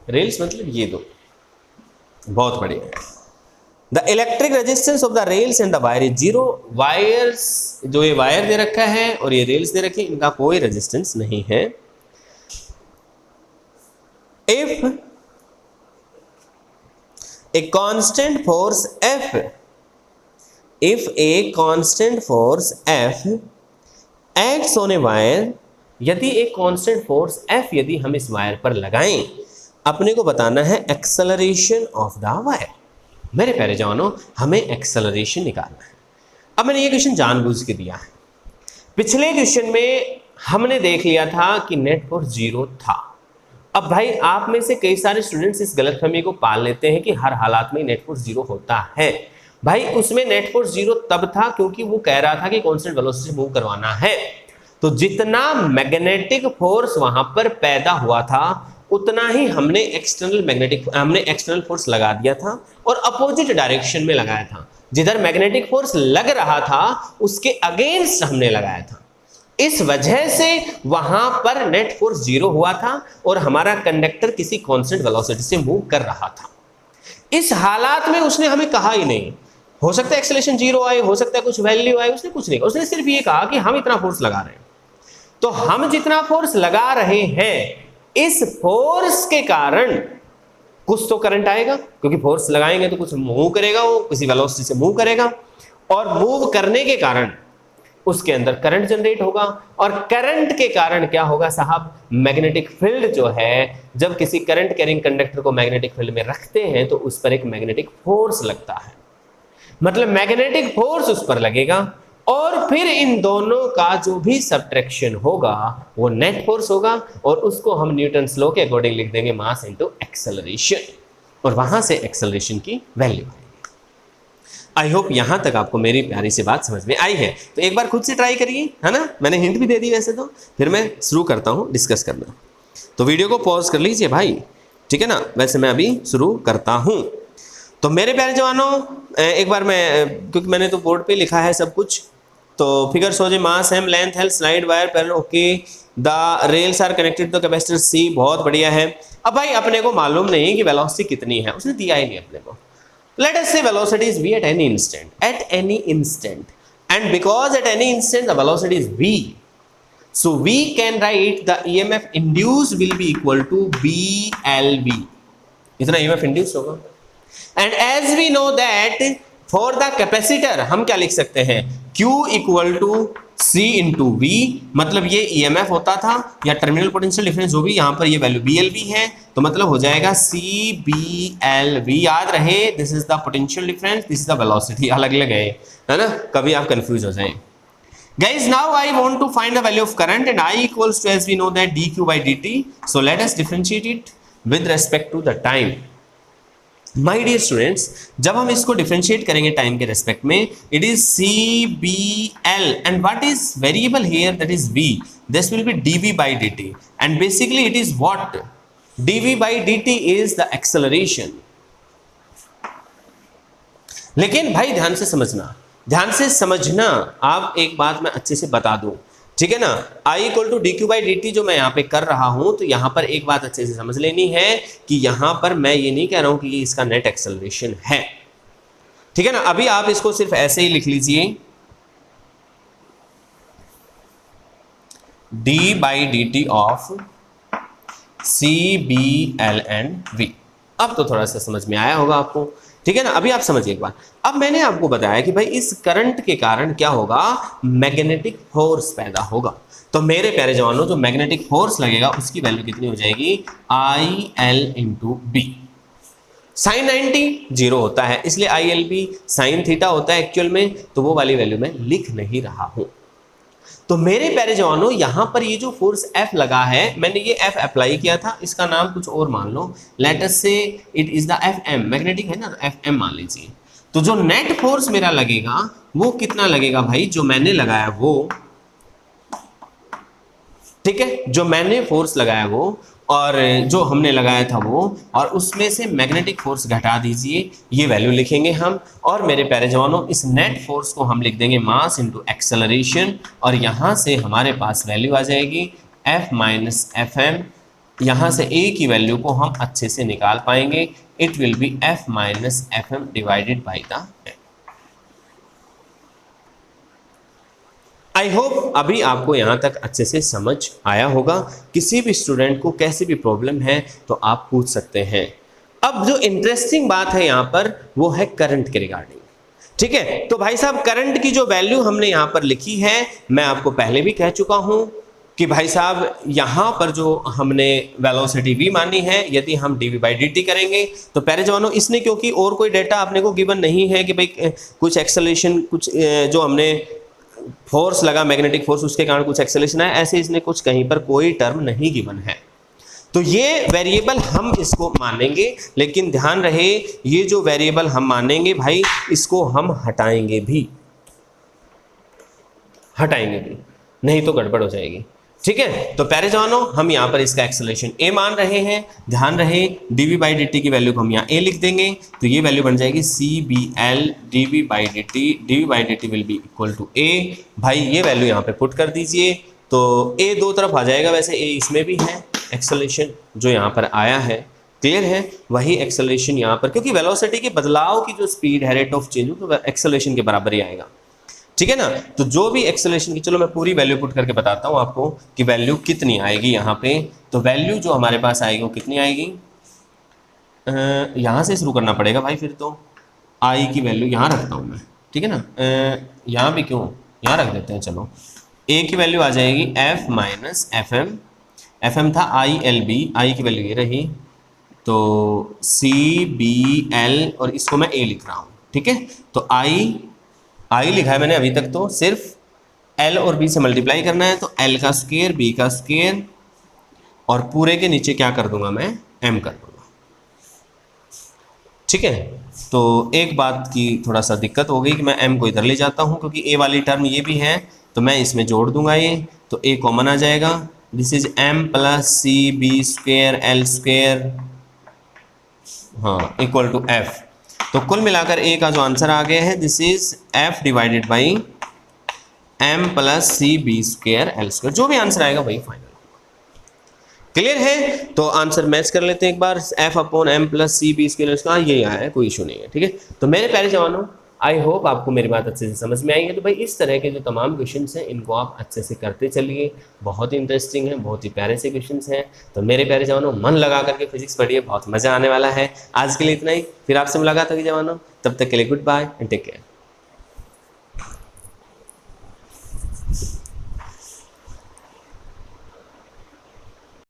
रेल्स मतलब ये दो, बहुत बढ़िया। The electric resistance of the rails and the wire is 0। Wires, जो ये वायर दे रखा है और ये रेल्स दे रखी है, इनका कोई रेजिस्टेंस नहीं है। If a constant force F, if a constant force F acts on a wire, यदि एक कांस्टेंट फोर्स F यदि हम इस वायर पर लगाएं, अपने को बताना है एक्सेलरेशन ऑफ द वायर। मेरे प्यारे जवानों, हमें एक्सेलरेशन निकालना है। अब मैंने ये क्वेश्चन जानबूझ के दिया है। पिछले क्वेश्चन में हमने देख लिया था कि नेट फोर्स 0 था। अब भाई आप में से कई सारे स्टूडेंट्स इस गलतफहमी को पाल लेते हैं कि हर हालात में नेट फोर्स 0 होता है। भाई उसमें नेट फोर्स 0 तब था क्योंकि वो कह रहा था कि कांस्टेंट वेलोसिटी से मूव करवाना है। तो जितना मैग्नेटिक फोर्स वहां पर पैदा हुआ था उतना ही हमने एक्सटर्नल फोर्स लगा दिया था और अपोजिट डायरेक्शन में लगाया था। जिधर मैग्नेटिक फोर्स लग रहा था उसके अगेंस्ट हमने लगाया था। इस वजह से वहां पर नेट फोर्स 0 हुआ था और हमारा कंडक्टर किसी कांस्टेंट वेलोसिटी से मूव कर रहा था। इस हालात में उसने हमें कहा ही नहीं, हो सकता है एक्सेलरेशन 0 आए, हो सकता है कुछ वैल्यू आए, उसने कुछ नहीं कहा। उसने सिर्फ ये कहा कि हम इतना फोर्स लगा रहे हैं। तो हम जितना फोर्स लगा रहे हैं, इस फोर्स के कारण कुछ तो करंट आएगा, क्योंकि फोर्स लगाएंगे तो कुछ मूव करेगा, वो किसी वेलोसिटी से मूव करेगा, और मूव करने के कारण उसके अंदर करंट जनरेट होगा। और करंट के कारण क्या होगा साहब, मैग्नेटिक फील्ड जो है, जब किसी करंट कैरिंग कंडक्टर को मैग्नेटिक फील्ड में रखते हैं तो उस पर एक मैग्नेटिक फोर्स लगता है। मतलब मैग्नेटिक फोर्स उस पर लगेगा और फिर इन दोनों का जो भी सब्ट्रैक्शन होगा वो नेट फोर्स होगा, और उसको हम न्यूटन्स लॉ के अकॉर्डिंग लिख देंगे मास इनटू एक्सेलरेशन, और वहां से एक्सेलरेशन की वैल्यू आएगी। आई होप यहां तक आपको मेरी प्यारी सी बात समझ में आई है। तो एक बार खुद से ट्राई करिए, है ना, मैंने हिंट भी दे दी वैसे तो। फिर मैं शुरू करता हूं डिस्कस करना, तो वीडियो को पॉज कर लीजिए भाई, ठीक है ना। वैसे मैं अभी शुरू करता हूं। तो मेरे प्यारे जवानों, एक बार मैं, क्योंकि मैंने तो बोर्ड पे लिखा है सब कुछ, तो figure shows a mass m length l slide wire parallel, okay, the rails are connected to capacitor C, बहुत बढ़िया है। अब भाई अपने को मालूम नहीं कि वेलोसिटी कितनी है, उसने दिया ही नहीं अपने को। Let us say velocity is v at any instant, and because at any instant the velocity is v, so we can write the EMF induced will be equal to BLV. इतना EMF induced होगा। And as we know that for the capacitor हम क्या लिख सकते हैं, Q equal to C into V, मतलब ये EMF होता था या टर्मिनल पोटेंशियल डिफरेंस, जो भी यहाँ पर ये वैल्यू BLV है, तो मतलब हो जाएगा CBLV। याद रहे, this is the potential difference, this is the velocity, अलग अलग है ना, कभी आप कंफ्यूज हो जाएं। Guys, now I want to find the value of current and I equals to, as we know that dq by dt, so let us differentiate it with respect to the time. My dear students, जब हम इसको differentiate करेंगे time के respect में, it is CBL and what is variable here, that is V, this will be dV by dt and basically it is what, dV by dt is the acceleration। लेकिन भाई ध्यान से समझना, आप एक बात मैं अच्छे से बता दूं, ठीक है ना। I equal to D Q by D T जो मैं यहाँ पे कर रहा हूं, तो यहाँ पर एक बात अच्छे से समझ लेनी है कि यहाँ पर मैं ये नहीं कह रहा हूं कि ये इसका नेट एक्सेलरेशन है, ठीक है ना। अभी आप इसको सिर्फ ऐसे ही लिख लीजिए, D by D T of C B L and V. अब तो थोड़ा सा समझ में आया होगा आपको, ठीक है ना। अभी आप समझिए एक बार, अब मैंने आपको बताया कि भाई इस करंट के कारण क्या होगा, मैग्नेटिक फोर्स पैदा होगा। तो मेरे प्यारे जवानों, जो मैग्नेटिक फोर्स लगेगा उसकी वैल्यू कितनी हो जाएगी, I L into B. Sine 90 zero होता है, इसलिए I L B sine theta होता है एक्चुअल में, तो वो वाली वैल्यू मैं लिख नहीं रहा हूं। तो मेरे प्यारे जवानों, यहां पर ये जो फोर्स F लगा है, मैंने ये F अप्लाई किया था, इसका नाम कुछ और मान लो, late us say it is the FM, magnetic है ना, FM मान लीजिए। तो जो नेट फोर्स मेरा लगेगा वो कितना लगेगा भाई, जो मैंने लगाया वो, ठीक है, जो मैंने फोर्स लगाया वो और जो हमने लगाया था वो, और उसमें से मैग्नेटिक फोर्स घटा दीजिए, ये वैल्यू लिखेंगे हम। और मेरे प्यारे जवानों, इस नेट फोर्स को हम लिख देंगे मास इनटू एक्सेलरेशन, और यहाँ से हमारे पास वैल्यू आ जाएगी F माइनस एफ एम। यहाँ से A की वैल्यू को हम अच्छे से निकाल पाएंगे, it will be F minus F M divided by the M। I hope अभी आपको यहाँ तक अच्छे से समझ आया होगा। किसी भी स्टूडेंट को कैसी भी प्रॉब्लम है तो आप पूछ सकते हैं। अब जो इंटरेस्टिंग बात है यहाँ पर वो है करंट के रिगार्डिंग, ठीक है। तो भाई साहब, करंट की जो वैल्यू हमने यहाँ पर लिखी है, मैं आपको पहले भी कह चुका हूँ कि भाई साहब यहाँ पर जो हमने वेलोसिटी v मानी है, यदि हम dv बाई dt करेंगे तो प्यारे जवानों, इसने क्योंकि और कोई डेटा आपने को गिवन नहीं है कि भाई कुछ एक्सेलरेशन, कुछ जो हमने फोर्स लगा मैग्नेटिक फोर्स उसके कारण कुछ एक्सेलरेशन है, ऐसे इसने कुछ कहीं पर कोई टर्म नहीं गिवन है। तो ये वेरिएबल हम इसको मानेंगे, लेकिन ध्यान रहे ये जो वेरिएबल हम मानेंगे भाई, इसको हम हटाएंगे भी, नहीं तो गड़बड़ हो जाएगी, ठीक है। तो प्यारे जवानों, हम यहाँ पर इसका एक्सेलरेशन a मान रहे हैं। ध्यान रहे dv बाई dt की वैल्यू को हम यहाँ a लिख देंगे, तो ये वैल्यू बन जाएगी cbl dv by dt will be equal to a। भाई ये वैल्यू यहाँ पे पुट कर दीजिए, तो a दो तरफ आ जाएगा, वैसे a इसमें भी है, एक्सेलरेशन जो यहाँ पर आया है, क्लियर है, वही एक्सेलरेशन यहाँ पर, क्योंकि वेलोसिटी के बदलाव की जो स्पीड है, रेट ऑफ चेंज, तो एक्सेलरेशन के बराबर ही आएगा, ठीक है ना। तो जो भी एक्सेलरेशन की, चलो मैं पूरी वैल्यू पुट करके बताता हूँ आपको कि वैल्यू कितनी आएगी यहाँ पे। तो वैल्यू जो हमारे पास आएगी वो कितनी आएगी, यहाँ से शुरू करना पड़ेगा भाई, फिर तो आई की वैल्यू यहाँ रखता हूँ मैं, ठीक है ना। यहाँ भी क्यों, यहाँ रख देते हैं, चलो ए की वैल्यू आ जाएगी F माइनस एफ एम था ILB, आई की वैल्यू ये रही, तो CBL और इसको मैं A लिख रहा हूँ, ठीक है। तो आई लिखा है मैंने अभी तक, तो सिर्फ L और B से मल्टीप्लाई करना है, तो L का स्क्वायर B का स्क्वायर, और पूरे के नीचे क्या कर दूंगा मैं, M कर दूंगा, ठीक है। तो एक बात की थोड़ा सा दिक्कत हो गई कि मैं M को इधर ले जाता हूँ, क्योंकि A वाली टर्म ये भी है, तो मैं इसमें जोड़ दूंगा ये, तो A कॉमन आ जाएगा, this is M plus CB square L square, हाँ, इक्वल टू F। तो कुल मिलाकर A का जो आंसर आ गया है, this is F divided by M plus CB square L square, जो भी आंसर आएगा वही फाइनल, क्लियर है। तो आंसर मैच कर लेते हैं एक बार, F upon M plus CB square, इसका यही आया है, कोई इशू नहीं है, ठीक है। तो मेरे प्यारे जवानों, आई होप आपको मेरी बात अच्छे से समझ में आई है। तो भाई इस तरह के जो तमाम क्वेश्चंस हैं, इनको आप अच्छे से करते चलिए, बहुत ही इंटरेस्टिंग है, बहुत ही प्यारे से क्वेश्चंस हैं। तो मेरे प्यारे जवानों, मन लगा करके फिजिक्स पढ़िए, बहुत मजा आने वाला है। आज के लिए इतना ही, फिर आपसे मुलाकात होगी जवानों, तब तक के लिए goodbye and take care.